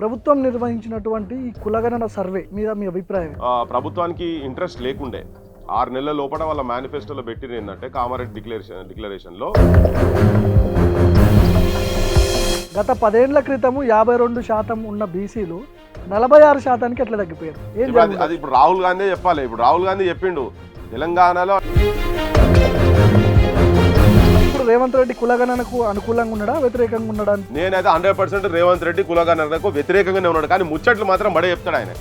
ప్రభుత్వం నిర్వహించినటువంటి ఈ కులగణన సర్వే మీద మీ అభిప్రాయం ఏంటి? ప్రభుత్వానికి ఇంట్రెస్ట్ లేకుండే 6 నెలల లోపల వాళ్ళ మేనిఫెస్టోలో పెట్టిన ఏంటంటే కామారెడ్డి డిక్లరేషన్లో గత 10 ఏళ్ల క్రితము 52% ఉన్న బీసీలు 46% ఎట్లా తగ్గిపోయారు? ఏం ఇప్పుడు జరిగింది? అది ఇప్పుడు రాహుల్ గాంధీ చెప్పాలి. ఇప్పుడు రాహుల్ గాంధీ చెప్పిండు తెలంగాణలో ఇప్పుడు రేవంత్ రెడ్డి కులగణనకు అనుకూలంగా ఉన్నాడా వ్యతిరేకంగా ఉన్నాడా? నేనైతే 100% రేవంత్ రెడ్డి కులగణనకు వ్యతిరేకంగానే ఉన్నాడు. కానీ ముచ్చట్లు మాత్రం బడే చెప్తాడు ఆయన.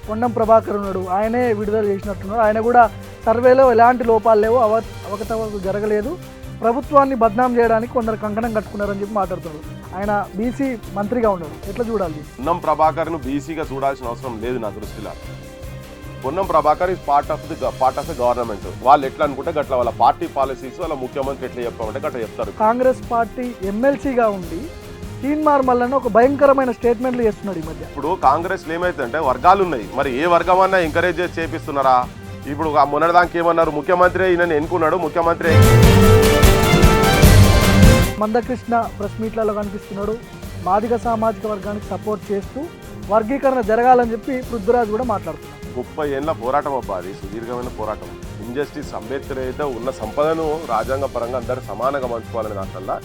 పొన్నం ప్రభాకర్ ఉన్నాడు, ఆయనే విడుదల చేసినట్టున్నాడు. ఆయన కూడా సర్వేలో ఎలాంటి లోపాలు లేవు, అవకతవకలు జరగలేదు, ప్రభుత్వాన్ని బద్నాం చేయడానికి కొందరు కంకణం కట్టుకున్నారని చెప్పి మాట్లాడుతున్నారు. ఆయన బీసీ మంత్రిగా ఉన్నాడు, ఎట్లా చూడాలి? పొన్నం ప్రభాకర్ను బీసీగా చూడాల్సిన అవసరం లేదు నా దృష్టిలో. Ponnam Prabhakar is part of the government. వాళ్ళు ఎట్లా అనుకుంటే గట్లా వాళ్ళ పార్టీ పాలసీస్ వాళ్ళ ముఖ్యమంత్రి ఎట్లా చెప్పామంటే గట్లా చెప్తారు. కాంగ్రెస్ పార్టీ ఎమ్మెల్సీగా ఉండి తీన్మార్ మల్లన్న ఒక భయంకరమైన స్టేట్మెంట్లు చేస్తున్నాడు ఈ మధ్య. ఇప్పుడు కాంగ్రెస్లో ఏమైతుందంటే వర్గాలు ఉన్నాయి, మరి ఏ వర్గం అన్నా ఎంకరేజ్ చేసి చేపిస్తున్నారా? ఇప్పుడు మొన్నటిదానికి ఏమన్నారు, ముఖ్యమంత్రి ఈయనని ఎన్నుకున్నాడు, ముఖ్యమంత్రి మందకృష్ణ ప్రెస్ మీట్లలో కనిపిస్తున్నాడు, మాదిగ సామాజిక వర్గానికి సపోర్ట్ చేస్తూ వర్గీకరణ జరగాలని చెప్పి పృథ్వీరాజ్ కూడా మాట్లాడుతున్నాడు. 30 ఏళ్ళ పోరాటం అబ్బా, అది సుదీర్ఘమైన పోరాటం. ఇంజస్టిస్ అంబేద్కర్ అయితే ఉన్న సంపదను రాజ్యాంగ పరంగా అందరూ సమానంగా పంచుకోవాలని దాంట్లో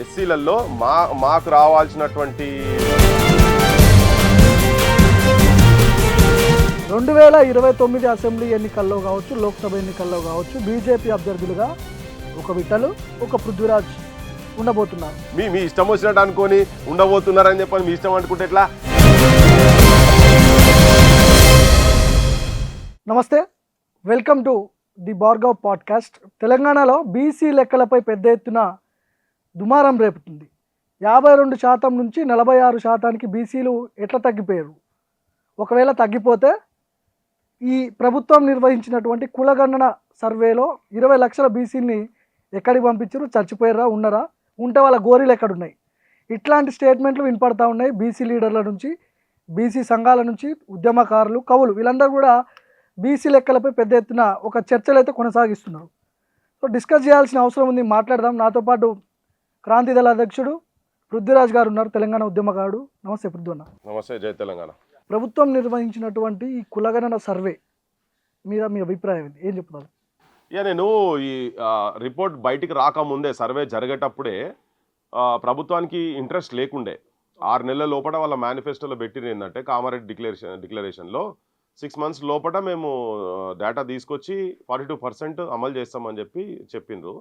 ఎస్సీలలో మాకు రావాల్సినటువంటి 2029 అసెంబ్లీ ఎన్నికల్లో కావచ్చు, లోక్సభ ఎన్నికల్లో కావచ్చు, బీజేపీ అభ్యర్థులుగా ఒక విఠలు, ఒక పృథ్వీరాజ్ ఉండబోతున్నారు. మీ ఇష్టం వచ్చినట్టు అనుకొని ఉండబోతున్నారని చెప్పని మీ ఇష్టం అనుకుంటే ఎట్లా? నమస్తే, welcome to the Bhargav podcast. తెలంగాణలో బీసీ లెక్కలపై పెద్ద ఎత్తున దుమారం రేపుతుంది. 52% నుంచి 46% బీసీలు ఎట్లా తగ్గిపోయారు? ఒకవేళ తగ్గిపోతే ఈ ప్రభుత్వం నిర్వహించినటువంటి కులగణన సర్వేలో 20 లక్షల బీసీని ఎక్కడికి పంపించారు? చచ్చిపోయారా? ఉన్నారా? ఉంటే వాళ్ళ గోరీలు ఎక్కడున్నాయి? ఇట్లాంటి స్టేట్మెంట్లు వినపడతా ఉన్నాయి బీసీ లీడర్ల నుంచి, బీసీ సంఘాల నుంచి, ఉద్యమకారులు, కవులు, వీళ్ళందరూ కూడా బీసీ లెక్కలపై పెద్ద ఎత్తున ఒక చర్చలు అయితే కొనసాగిస్తున్నారు. సో డిస్కస్ చేయాల్సిన అవసరం ఉంది, మాట్లాడదాం. నాతో పాటు క్రాంతి దళ అధ్యక్షుడు పృథ్వీరాజ్ గారు ఉన్నారు, తెలంగాణ ఉద్యమకారుడు. నమస్తే పృథ్వన్న. నమస్తే, జై తెలంగాణ. ప్రభుత్వం నిర్వహించినటువంటి ఈ కులగణన సర్వే మీద మీ అభిప్రాయం ఏంటి? ఏం చెప్తున్నారు? నేను ఈ రిపోర్ట్ బయటికి రాకముందే, సర్వే జరిగేటప్పుడే ప్రభుత్వానికి ఇంట్రెస్ట్ లేకుండే 6 నెలల లోపల వాళ్ళ మేనిఫెస్టోలో పెట్టిన ఏంటంటే కామారెడ్డి డిక్లరేషన్లో 6 మంత్స్ లోపల మేము డేటా తీసుకొచ్చి 42% అమలు చేస్తామని చెప్పిండ్రు.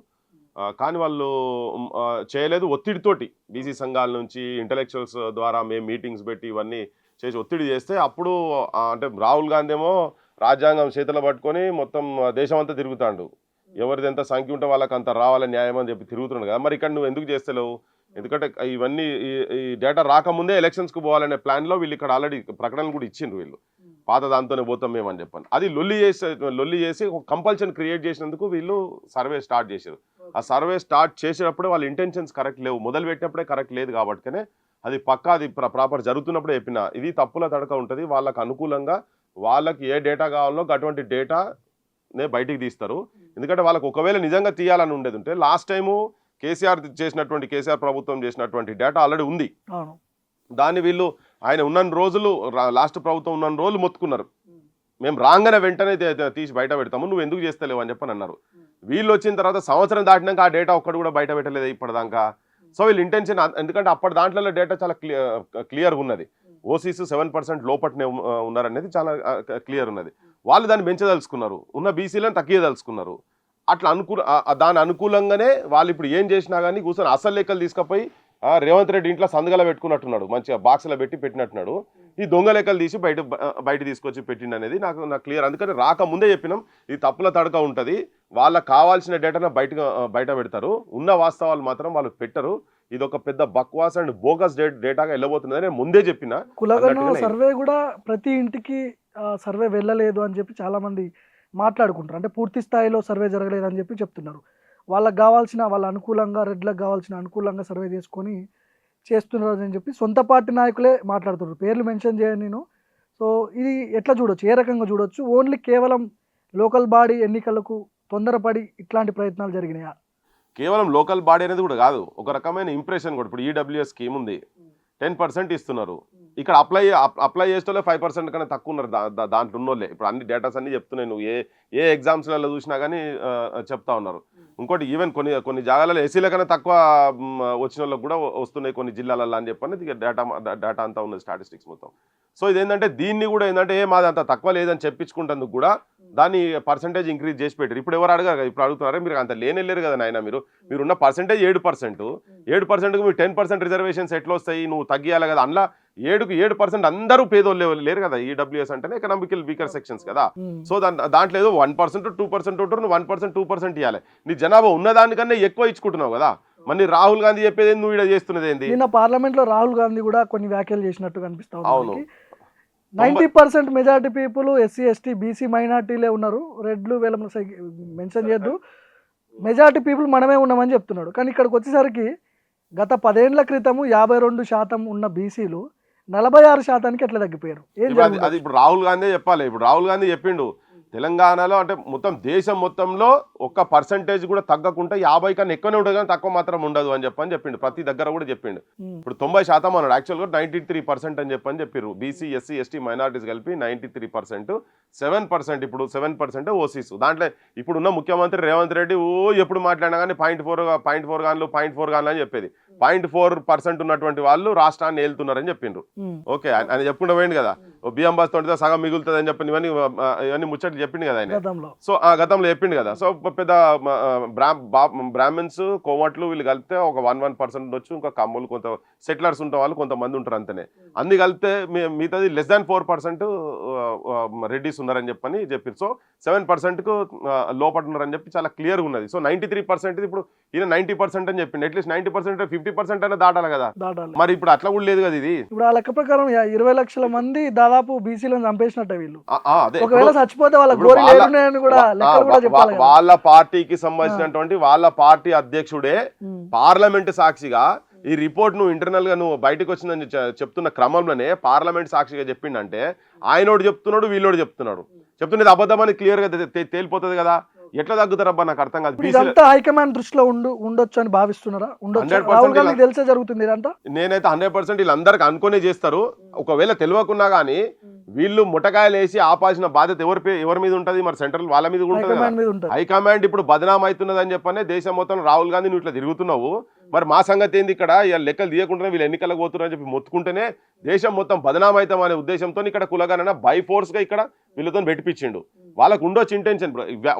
కానీ వాళ్ళు చేయలేదు. ఒత్తిడితోటి బీసీ సంఘాల నుంచి, ఇంటలెక్చువల్స్ ద్వారా మేము మీటింగ్స్ పెట్టి ఇవన్నీ చేసి ఒత్తిడి చేస్తే అప్పుడు అంటే రాహుల్ గాంధీ ఏమో రాజ్యాంగం చేతిలో పట్టుకొని మొత్తం దేశం అంతా తిరుగుతాడు. ఎవరిది ఎంత సంఖ్య ఉంటే వాళ్ళకి అంత రావాలని న్యాయం అని చెప్పి తిరుగుతున్నాడు కదా. మరి ఇక్కడ నువ్వు ఎందుకు చేస్తలేవు? ఎందుకంటే ఇవన్నీ ఈ డేటా రాకముందే ఎలక్షన్స్కి పోవాలనే ప్లాన్లో వీళ్ళు ఇక్కడ ఆల్రెడీ ప్రకటనలు కూడా ఇచ్చిండ్రు. వీళ్ళు పాత దాంతోనే పోతాం మేమని చెప్పాను. అది లొల్లి చేసి ఒక కంపల్షన్ క్రియేట్ చేసినందుకు వీళ్ళు సర్వే స్టార్ట్ చేశారు. ఆ సర్వే స్టార్ట్ చేసేటప్పుడే వాళ్ళ ఇంటెన్షన్స్ కరెక్ట్ లేవు, మొదలు పెట్టినప్పుడే కరెక్ట్ లేదు. కాబట్టినే అది పక్కా అది ప్రాపర్ జరుగుతున్నప్పుడే చెప్పిన ఇది తప్పుల తడక ఉంటుంది. వాళ్ళకు అనుకూలంగా వాళ్ళకి ఏ డేటా కావాలో అటువంటి డేటానే బయటికి తీస్తారు. ఎందుకంటే వాళ్ళకు ఒకవేళ నిజంగా తీయాలని ఉండేది ఉంటే లాస్ట్ టైము కేసీఆర్ ప్రభుత్వం చేసినటువంటి డేటా ఆల్రెడీ ఉంది. దాన్ని వీళ్ళు ఆయన ఉన్న రోజులు, లాస్ట్ ప్రభుత్వం ఉన్న రోజులు మొత్తుకున్నారు, మేము రాగానే వెంటనే తీసి బయట పెడతాము, నువ్వు ఎందుకు చేస్తలేవు అని చెప్పని అన్నారు. వీళ్ళు వచ్చిన తర్వాత సంవత్సరం దాటినాక ఆ డేటా ఒక్కడు కూడా బయట పెట్టలేదు ఇప్పటిదాకా. సో వీళ్ళు ఇంటెన్షన్, ఎందుకంటే అప్పటి దాంట్లో డేటా చాలా క్లియర్గా ఉన్నది. ఓసీస్ 7% లోపట్నే ఉన్నారనేది చాలా క్లియర్ ఉన్నది. వాళ్ళు దాన్ని పెంచదలుచుకున్నారు, ఉన్న బీసీలను తగ్గియదలుచుకున్నారు. అట్లా దాని అనుకూలంగానే వాళ్ళు ఇప్పుడు ఏం చేసినా కానీ కూర్చొని అసలు లెక్కలు తీసుకుపోయి రేవంత్ రెడ్డి ఇంట్లో సందుగల పెట్టుకున్నట్టున్నాడు, మంచిగా బాక్స్లో పెట్టినట్టున్నాడు. ఈ దొంగ లెక్కలు తీసి బయట తీసుకొచ్చి పెట్టిండు అనేది నాకు క్లియర్. అందుకని రాకముందే చెప్పినాం ఇది తప్పుల తడక ఉంటుంది. వాళ్ళకి కావాల్సిన డేటాను బయట పెడతారు, ఉన్న వాస్తవాలు మాత్రం వాళ్ళు పెట్టరు. ఇది ఒక పెద్ద బక్వాస్ అండ్ బోగస్ డేటాగా వెళ్ళబోతుందని నేను ముందే చెప్పిన. కులగణన సర్వే కూడా ప్రతి ఇంటికి సర్వే వెళ్ళలేదు అని చెప్పి చాలా మంది మాట్లాడుకుంటారు. అంటే పూర్తి స్థాయిలో సర్వే జరగలేదు అని చెప్పి చెప్తున్నారు. వాళ్ళకి కావాల్సిన, వాళ్ళ అనుకూలంగా, రెడ్లకు కావాల్సిన అనుకూలంగా సర్వే చేసుకొని చేస్తున్నారు అని చెప్పి సొంత పార్టీ నాయకులే మాట్లాడుతున్నారు. పేర్లు మెన్షన్ చేయను నేను. సో ఇది ఎట్లా చూడొచ్చు, ఏ రకంగా చూడొచ్చు? ఓన్లీ కేవలం లోకల్ బాడీ ఎన్నికలకు తొందరపడి ఇట్లాంటి ప్రయత్నాలు జరిగినాయా? కేవలం లోకల్ బాడీ అనేది కూడా కాదు, ఒక రకమైన ఇంప్రెషన్ కూడా. ఇప్పుడు ఈడబ్ల్యూఎస్ స్కీమ్ ఉంది, 10% ఇస్తున్నారు. ఇక్కడ అప్లై చేసేటోళ్ళే 5% కన్నా తక్కువ ఉన్నారు దాంట్లో ఉన్నోళ్ళే. ఇప్పుడు అన్ని డేటాస్ అన్ని చెప్తున్నాయి, నువ్వు ఏ ఎగ్జామ్స్లలో చూసినా కానీ చెప్తా ఉన్నారు. ఇంకోటి ఈవెన్ కొన్ని జాగాలలో ఎస్సీల కన్నా తక్కువ వచ్చిన వాళ్ళకి కూడా వస్తున్నాయి కొన్ని జిల్లాలలో అని చెప్పని డేటా అంతా ఉన్నది, స్టాటిస్టిక్స్ మొత్తం. సో ఇదేంటంటే దీన్ని కూడా ఏంటంటే మాది అంత తక్కువ లేదని చెప్పించుకుంటందుకు కూడా దాన్ని పర్సంటేజ్ ఇంక్రీజ్ చేసి పెట్టారు. ఇప్పుడు ఎవరు అడగారు, ఇప్పుడు అడుగుతున్నారా మీరు అంత లేరు కదా నాయన, మీరున్న పర్సంటేజ్ 7%, 7%కు మీరు 10% రిజర్వేషన్స్ ఎట్లా వస్తాయి, నువ్వు తగ్గియాలి కదా. అందులో 7% అందరూ పేదోళ్ళు లేరు కదా. ఈడబ్ల్యూఎస్ అంటేనే ఎకనామికల్ వీకర్ సెక్షన్స్ కదా. సో దాంట్లో ఏదో 1% 2% ఉంటారు, నువ్వు 1% 2% ఇవ్వాలి. నీ జనాభా ఉన్నదానికన్నా ఎక్కువ ఇచ్చుకుంటున్నావు కదా. మరి రాహుల్ గాంధీ చెప్పేది నువ్వు ఇక్కడ చేస్తున్నది ఏంది? నిన్న పార్లమెంట్ లో రాహుల్ గాంధీ కూడా కొన్ని వ్యాఖ్యలు చేసినట్టు కనిపిస్తా అవును. 90% majority people SC ST BC మైనార్టీలే ఉన్నారు, రెడ్లు వీళ్ళ మెన్షన్ చేయొద్దు, మెజారిటీ పీపుల్ మనమే ఉన్నామని చెప్తున్నాడు. కానీ ఇక్కడికి వచ్చేసరికి గత 10 ఏళ్ల క్రితము 52% ఉన్న బీసీలు 46% ఎట్లా తగ్గిపోయారు? అది ఇప్పుడు రాహుల్ గాంధీ చెప్పాలి. ఇప్పుడు రాహుల్ గాంధీ చెప్పిండు తెలంగాణలో అంటే మొత్తం దేశం మొత్తంలో ఒక్క పర్సంటేజ్ కూడా తగ్గకుండా 50 కన్నా ఎక్కువనే ఉంటుంది కానీ తక్కువ మాత్రం ఉండదు అని చెప్పిండు. ప్రతి దగ్గర కూడా చెప్పిండు. ఇప్పుడు 90% అన్నాడు, యాక్చువల్గా 93% అని చెప్పారు. బీసీ ఎస్సీ ఎస్టీ మైనారిటీస్ కలిపి 93%, 7% ఇప్పుడు 7% ఓసీస్. దాంట్లో ఇప్పుడున్న ముఖ్యమంత్రి రేవంత్ రెడ్డి ఎప్పుడు మాట్లాడినా కానీ 0.4 గాన్లు అని చెప్పేది. 0.4% ఉన్నటువంటి వాళ్ళు రాష్ట్రాన్ని ఏలుతున్నారని చెప్పిండ్రు. ఓకే, ఆయన చెప్పుకుంటూ పోయింది కదా, బియ్యం బస్ తోటితే సగం మిగులుతుంది అని చెప్పిన ఇవన్నీ ముచ్చట్లు చెప్పిండు కదా ఆయన. సో ఆ గతంలో చెప్పిండు కదా. సో పెద్ద బ్రాహ్మణ్స్ కోమట్లు వీళ్ళు కలిపితే ఒక 1% ఉండొచ్చు, ఇంకా కమ్ములు కొంత సెటిలర్స్ ఉంటాం వాళ్ళు కొంతమంది ఉంటారు అంతనే. అన్ని కలిపితే మిగతాది less than 4% రెడ్డిస్ ఉన్నారని చెప్పని చెప్పారు. సో 7%కు లోపల ఉన్నారని చెప్పి చాలా క్లియర్గా ఉన్నది. సో 93% ఇప్పుడు ఈయన 90% అని చెప్పిండు. అట్లీస్ట్ 90% 50% అయినా దాటాలి కదా. మరి ఇప్పుడు అట్లా కూడా లేదు కదా. ఇది ఇప్పుడు ఆ లెక్క ప్రకారం 20 లక్షల మంది దాదాపు బీసీలను చంపేసినట్టు వీళ్ళు. అదే ఒకవేళ చచ్చిపోతే వాళ్ళ పార్టీకి సంబంధించినటువంటి వాళ్ళ పార్టీ అధ్యక్షుడే పార్లమెంట్ సాక్షిగా ఈ రిపోర్ట్ నువ్వు ఇంటర్నల్ గా నువ్వు బయటకు వచ్చిందని చెప్తున్న క్రమంలోనే పార్లమెంట్ సాక్షిగా చెప్పిండంటే ఆయనోడు చెప్తున్నాడు, వీళ్ళోడు చెప్తున్నది అబద్ధమని క్లియర్ గా తేలిపోతుంది కదా. ఎట్లా తగ్గుతారబ్బా నాకు అర్థం కాదు. ఇదంతా హైకమాండ్ దృష్టిలో ఉండొచ్చు అని భావిస్తున్నారా? తెలిసే జరుగుతుంది ఇదంతా. నేనైతే 100% వీళ్ళందరికీ అనుకునే చేస్తారు. ఒకవేళ తెలియకున్నా కానీ వీళ్ళు ముటకాయలు వేసి ఆపాల్సిన బాధ్యత ఎవరి మీద ఉంటది? మరి సెంట్రల్ వాళ్ళ మీద ఉంటుంది. హైకమాండ్ ఇప్పుడు బదనాం అవుతున్నది అని చెప్పనే దేశం మొత్తం రాహుల్ గాంధీ నువ్వు ఇట్లా తిరుగుతున్నావు, మరి మా సంగతి ఏంది ఇక్కడ, లెక్కలు తీయకుండానే వీళ్ళు ఎన్నికలకు పోతున్నారని చెప్పి మొత్తుకుంటేనే దేశం మొత్తం బదనాం అవుతాం అనే ఉద్దేశంతో ఇక్కడ కులగణన బై ఫోర్స్ గా ఇక్కడ వీళ్ళతో పెట్టిపించిండు. వాళ్ళకు ఉండొచ్చు ఇంటెన్షన్.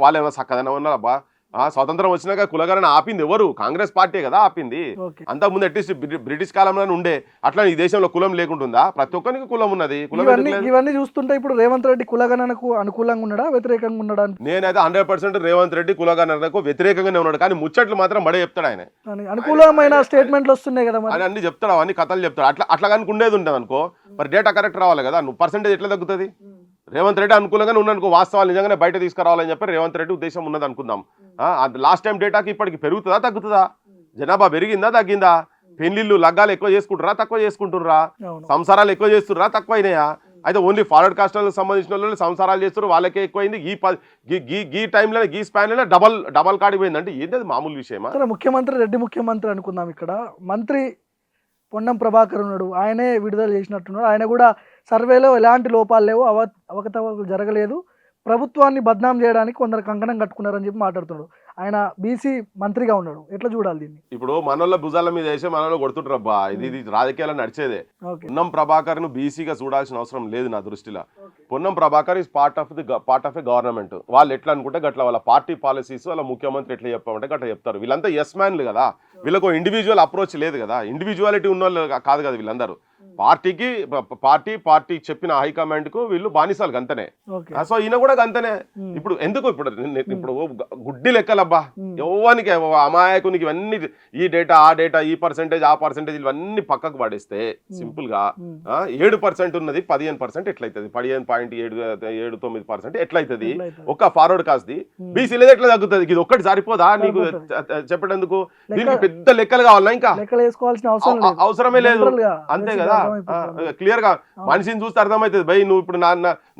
వాళ్ళు ఏమైనా చక్కదనం ఉన్నారబ్బా, స్వతంత్రం వచ్చినాక కులగణన ఆపింది ఎవరు? కాంగ్రెస్ పార్టీ కదా ఆపింది. అంతకుముందు అట్లీస్ట్ బ్రిటిష్ కాలంలో ఉండే. అట్లా ఈ దేశంలో కులం లేకుంటుందా? ప్రతి ఒక్కరికి కులం ఉన్నది. ఇవన్నీ చూస్తుంటే ఇప్పుడు రేవంత్ రెడ్డి కులగణనకు అనుకూలంగా ఉన్నాడా వ్యతిరేకంగా ఉన్నాడా? నేనైతే 100% రేవంత్ రెడ్డి కులగణనకు వ్యతిరేకంగానే ఉన్నాడు. కానీ ముచ్చట్లు మాత్రం బడే చెప్తాడు ఆయన. అనుకూలమైన స్టేట్మెంట్లు వస్తున్నాయి కదా, ఆయన అన్ని చెప్తాడు, అవన్నీ కథలు చెప్తాడు. అట్లా కానీ ఉండేది ఉంటుంది అనుకో, మరి డేటా కరెక్ట్ రావాలి కదా. నువ్వు పర్సెంటేజ్ ఎట్లా తగ్గుతుంది? రేవంత్ రెడ్డి అనుకూలంగానే ఉన్నానుకో, వాస్తవాలు నిజంగానే బయట తీసుకురావాలని చెప్పి రేవంత్ రెడ్డి ఉద్దేశం ఉన్నది అనుకుందాం. లాస్ట్ టైం డేటాకి ఇప్పటికి పెరుగుతుందా తగ్గుతుందా? జనాభా పెరిగిందా తగ్గిందా? పెళ్లిళ్ళు లగ్గాలు ఎక్కువ చేసుకుంటురా తక్కువ చేసుకుంటుర్రా? సంసారాలు ఎక్కువ చేస్తుర్రా తక్కువ అయినాయా? అయితే ఓన్లీ ఫార్వర్డ్ కాస్ట్లకు సంబంధించిన వాళ్ళు సంసారాలు చేస్తారు, వాళ్ళకే ఎక్కువైంది. ఈ టైంలో ఈ స్పాన్లో డబల్ కాడిపోయింది అంటే ఏంటది మామూలు విషయమా? ముఖ్యమంత్రి రెడ్డి ముఖ్యమంత్రి అనుకుందాం. ఇక్కడ మంత్రి పొన్నం ప్రభాకర్ ఉన్నాడు, ఆయనే విడుదల చేసినట్టున్నాడు. ఆయన కూడా సర్వేలో ఎలాంటి లోపాలు లేవు, అవకతవకలు జరగలేదు, ప్రభుత్వాన్ని బద్నాం చేయడానికి కొందరు కంకణం కట్టుకున్నారని చెప్పి మాట్లాడుతున్నాడు. ఆయన బీసీ మంత్రిగా ఉన్నాడు. ఎట్లా చూడాలి దీన్ని? ఇప్పుడు మనోళ్ళ భుజాల మీద వేసే మనలో కొడుతుంటారబ్బా. ఇది రాజకీయాలు నడిచేదే. పొన్నం ప్రభాకర్ ను బీసీగా చూడాల్సిన అవసరం లేదు నా దృష్టిలో. Ponnam Prabhakar is part of a government. వాళ్ళు ఎట్లా అనుకుంటే గట్లా వాళ్ళ పార్టీ పాలసీస్ వాళ్ళ ముఖ్యమంత్రి ఎట్లా చెప్పామంటే గట్లా చెప్తారు. వీళ్ళంతా ఎస్ మ్యాన్లు కదా, వీళ్ళకు ఇండివిజువల్ అప్రోచ్ లేదు కదా, ఇండివిజువాలిటీ ఉన్న వాళ్ళు కాదు కదా వీళ్ళందరూ. పార్టీ చెప్పిన హైకమాండ్ కు వీళ్ళు బానిసాలు గంతనే. సో ఈయన కూడా గంతనే. ఇప్పుడు ఎందుకు ఇప్పుడు గుడ్డి లెక్కలబ్బా, ఎవరికి అమాయకునికి ఇవన్నీ ఈ డేటా ఆ డేటా ఈ పర్సెంటేజ్ ఆ పర్సెంటేజ్ ఇవన్నీ పక్కకు పడేస్తే సింపుల్ గా 7% ఉన్నది 15% ఎట్లయితుంది? 15.79% ఎట్లయితుంది? ఒక్క ఫార్వర్డ్ కాస్ట్ది బీసీ లేదు ఎట్లా తగ్గుతుంది? ఇది ఒక్కటి సరిపోదా నీకు చెప్పేందుకు? దీనికి పెద్ద లెక్కలు కావాలా? ఇంకా అవసరమే లేదు, అంతే కదా. క్లియర్ గా మనిషిని చూస్తే అర్థమవుతుంది. భయ్ నువ్వు ఇప్పుడు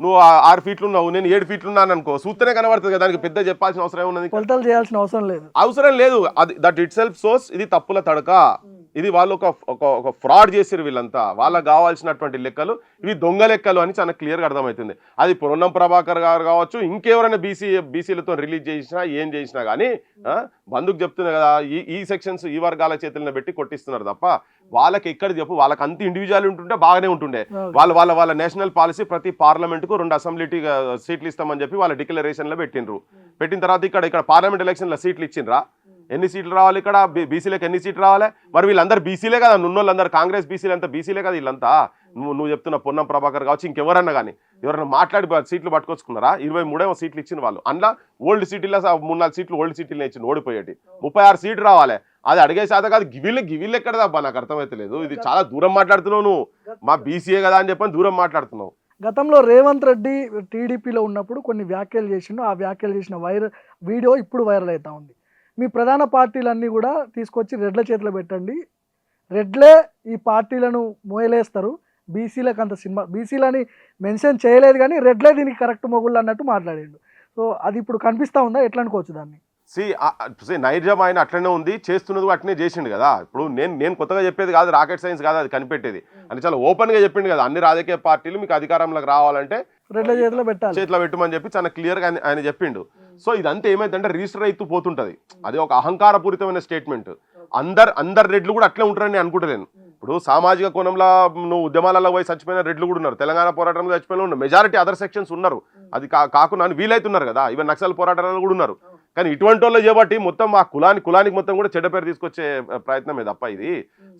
నువ్వు 6 ఫీట్లు ఉన్నావు, నేను 7 ఫీట్లు ఉన్నాను అనుకో, చూస్తేనే కనబడుతుంది కదా. దానికి పెద్ద చెప్పాల్సిన అవసరం ఏమున్నది? చేయాల్సిన అవసరం లేదు. అది దట్ ఇట్ సెల్ఫ్ సోర్స్ ఇది తప్పుల తడక. ఇది వాళ్ళు ఒక ఫ్రాడ్ చేసిరు వీళ్ళంతా. వాళ్ళకి కావాల్సినటువంటి లెక్కలు ఇవి దొంగ లెక్కలు అని చాలా క్లియర్గా అర్థమవుతుంది. అది పొన్నం ప్రభాకర్ గారు కావచ్చు, ఇంకెవరైనా బీసీలతో రిలీజ్ చేసినా ఏం చేసినా కానీ బంధుకు చెప్తున్నా కదా, ఈ సెక్షన్స్ ఈ వర్గాల చేతులను పెట్టి కొట్టిస్తున్నారు తప్ప వాళ్ళకి ఎక్కడ చెప్పు, వాళ్ళకి అంత ఇండివిజువల్ ఉంటుంటే బాగానే ఉంటుండే. వాళ్ళ నేషనల్ పాలసీ ప్రతి పార్లమెంట్కు 2 అసెంబ్లీ సీట్లు ఇస్తామని చెప్పి వాళ్ళ డిక్లరేషన్లో పెట్టిన తర్వాత ఇక్కడ పార్లమెంట్ ఎలక్షన్లో సీట్లు ఇచ్చిండ్రా? ఎన్ని సీట్లు రావాలి ఇక్కడ? బీసీలకు ఎన్ని సీట్లు రావాలి? మరి వీళ్ళందరూ బీసీలే కదా, నున్నోళ్ళందరూ కాంగ్రెస్ బీసీలు అంతా బీసీలే కదా వీళ్ళంతా. నువ్వు చెప్తున్న పొన్నం ప్రభాకర్ కావచ్చు, ఇంకెవరన్నా కానీ ఎవరన్నా మాట్లాడి సీట్లు పట్టుకొచ్చుకున్నారా? 23 సీట్లు ఇచ్చిన వాళ్ళు. అందులో ఓల్డ్ సిటీలో 3-4 సీట్లు ఓల్డ్ సిటీలో ఇచ్చిన ఓడిపోయేటి 36 సీట్లు రావాలి. అది అడిగే శాతం కాదు. గివిళ్ళు ఎక్కడ తప్ప నాకు అర్థమైతలేదు. ఇది చాలా దూరం మాట్లాడుతున్నావు నువ్వు. మా బీసీఏ కదా అని చెప్పని దూరం మాట్లాడుతున్నావు. గతంలో రేవంత్ రెడ్డి టీడీపీలో ఉన్నప్పుడు కొన్ని వ్యాఖ్యలు చేసిండు. ఆ వ్యాఖ్యలు చేసిన వీడియో ఇప్పుడు వైరల్ అవుతా ఉంది. మీ ప్రధాన పార్టీలన్నీ కూడా తీసుకొచ్చి రెడ్ల చేతిలో పెట్టండి, రెడ్లే ఈ పార్టీలను మోయలేస్తారు, బీసీలకు అంత సినిమా బీసీలని మెన్షన్ చేయలేదు కానీ రెడ్లే దీనికి కరెక్ట్ మొగుళ్ళు అన్నట్టు మాట్లాడిండు. సో అది ఇప్పుడు కనిపిస్తూ ఉందా? ఎట్లా అనుకోవచ్చు దాన్ని? నైజం ఆయన అట్లనే ఉంది, చేస్తున్నది అట్లనే చేసిండు కదా. ఇప్పుడు నేను కొత్తగా చెప్పేది కాదు, రాకెట్ సైన్స్ కాదు, అది కనిపెట్టేది అని చాలా ఓపెన్గా చెప్పిండు కదా. అన్ని రాజకీయ పార్టీలు మీకు అధికారంలోకి రావాలంటే రెడ్ల చేతిలో పెట్టాలి, చేతిలో పెట్టమని చెప్పి చాలా క్లియర్గా ఆయన చెప్పిండు. సో ఇదంతా ఏమైందంటే రిజిస్టర్ అవుతూ పోతుంటది. అది ఒక అహంకారపూరితమైన స్టేట్మెంట్. అందరు రెడ్లు కూడా అట్లే ఉంటారని నేను అనుకుంటలేను. ఇప్పుడు సామాజిక కోణంలో నువ్వు ఉద్యమాలలో పోయి చచ్చిపోయిన రెడ్లు కూడా ఉన్నారు, తెలంగాణ పోరాటంలో చచ్చిపోయిన ఉన్నారు, మెజారిటీ అదర్ సెక్షన్స్ ఉన్నారు. అది కాకుండా వీలైతున్నారు కదా, ఈవెన్ నక్సల్ పోరాటాలలో కూడా ఉన్నారు. కానీ ఇటువంటి వాళ్ళు చేయబట్టి మొత్తం ఆ కులానికి మొత్తం కూడా చెడ్డ పేరు తీసుకొచ్చే ప్రయత్నమే తప్ప ఇది.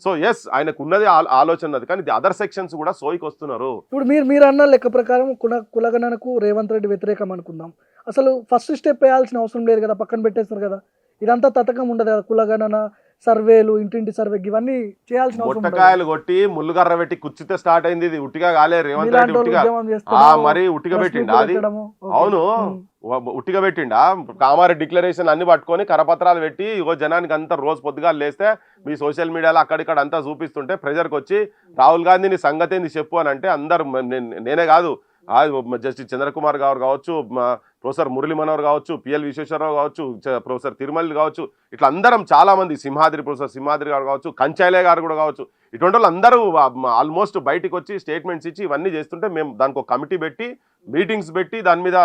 సో ఎస్, ఆయనకు ఉన్నది ఆలోచన అది, కానీ అదర్ సెక్షన్స్ కూడా సోయికి వస్తున్నారు. ఇప్పుడు మీరు అన్న లెక్క ప్రకారం కులగణనకు రేవంత్ రెడ్డి వ్యతిరేకం అనుకుందాం. అసలు ఫస్ట్ స్టెప్ వేయాల్సిన అవసరం లేదు కదా, పక్కన పెట్టేస్తారు కదా. ఇదంతా తతకం ఉండదు కదా, కులగణన సర్వేలు, ఇంటింటి సర్వే ఇవన్నీ చేయాల్సిన అవసరం. ముట్టకాయలు కొట్టి ముళ్ళుగర్ర పెట్టి కుచ్చితే స్టార్ట్ అయింది. ఇది ఉట్టిగా కాలే. రేవంత్ రెడ్డి మరి ఉట్టిగా పెట్టిండా అది? అవును, ఉట్టిగా పెట్టిండా? కామారెడ్డి డిక్లరేషన్ అన్ని పట్టుకొని కరపత్రాలు పెట్టి ఇగో జనానికి అంతా రోజు పొద్దుగా లేస్తే మీ సోషల్ మీడియాలో అక్కడిక్కడ అంతా చూపిస్తుంటే ప్రెజర్కి వచ్చి రాహుల్ గాంధీని సంగతి ఏంది చెప్పు అని అంటే అందరు, నేనే కాదు, జస్టిస్ చంద్రకుమార్ గారు కావచ్చు, ప్రొఫెసర్ మురళీ మనోహర్ కావచ్చు, పిఎల్ విశ్వేశ్వరరావు కావచ్చు, ప్రొఫెసర్ తిరుమల కావచ్చు, ఇట్లా అందరం చాలా మంది, ప్రొఫెసర్ సింహాద్రి గారు కావచ్చు, కంచాలే గారు కూడా కావచ్చు, ఇటువంటి వాళ్ళు అందరూ ఆల్మోస్ట్ బయటికి వచ్చి స్టేట్మెంట్స్ ఇచ్చి ఇవన్నీ చేస్తుంటే మేము దానికి ఒక కమిటీ పెట్టి మీటింగ్స్ పెట్టి దాని మీద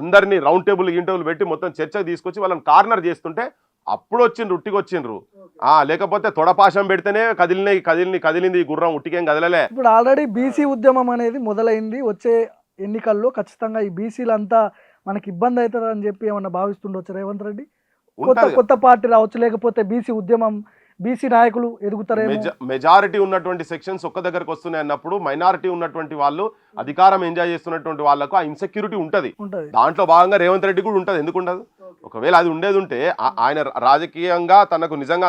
అందరినీ రౌండ్ టేబుల్ పెట్టి మొత్తం చర్చకు తీసుకొచ్చి వాళ్ళని కార్నర్ చేస్తుంటే అప్పుడు ఉట్టికొచ్చిండ్రు. లేకపోతే తొడపాశం పెడితేనే కదిలింది ఈ గుర్రం, ఉట్టికేం కదలలే. ఇప్పుడు ఆల్రెడీ బీసీ ఉద్యమం అనేది మొదలైంది. వచ్చే ఎన్నికల్లో ఖచ్చితంగా ఈ బీసీలంతా మనకి ఇబ్బంది అవుతుంది అని చెప్పి ఏమన్నా భావిస్తుండొచ్చు రేవంత్ రెడ్డి? కొత్త పార్టీ రావచ్చు, లేకపోతే బీసీ ఉద్యమం, బీసీ నాయకులు ఎదుగుతారేమో. మెజారిటీ ఉన్నటువంటి సెక్షన్స్ ఒక్క దగ్గరకు వస్తున్నాయి అన్నప్పుడు మైనారిటీ ఉన్నటువంటి వాళ్ళు అధికారం ఎంజాయ్ చేస్తున్నటువంటి వాళ్ళకు ఆ ఇన్సెక్యూరిటీ ఉంటది. దాంట్లో భాగంగా రేవంత్ రెడ్డి కూడా ఉంటది. ఎందుకు ఉండదు? ఒకవేళ అది ఉండేది ఉంటే ఆయన రాజకీయంగా తనకు నిజంగా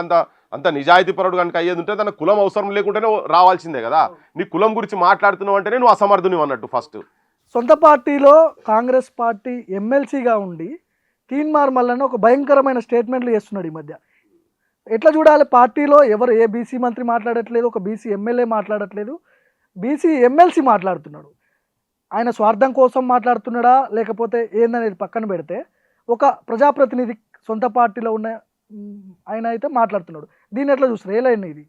అంత నిజాయితీ పరుడు కనుక అయ్యేది ఉంటే తన కులం అవసరం లేకుండానే రావాల్సిందే కదా. నీ కులం గురించి మాట్లాడుతున్నావు అంటేనే నువ్వు అసమర్థుని అన్నట్టు. ఫస్ట్ సొంత పార్టీలో కాంగ్రెస్ పార్టీ ఎమ్మెల్సీగా ఉండి తీన్మార్ మల్లన్న ఒక భయంకరమైన స్టేట్మెంట్లు చేస్తున్నాడు ఈ మధ్య. ఎట్లా చూడాలి? పార్టీలో ఎవరు ఏ బీసీ మంత్రి మాట్లాడట్లేదు, ఒక బీసీ ఎమ్మెల్యే మాట్లాడట్లేదు, బీసీ ఎమ్మెల్సీ మాట్లాడుతున్నాడు. ఆయన స్వార్థం కోసం మాట్లాడుతున్నాడా లేకపోతే ఏందనేది పక్కన పెడితే ఒక ప్రజాప్రతినిధి సొంత పార్టీలో ఉన్న ఆయన అయితే మాట్లాడుతున్నాడు. దీన్ని ఎట్లా చూస్తారు? ఏ లైన్ ఇది?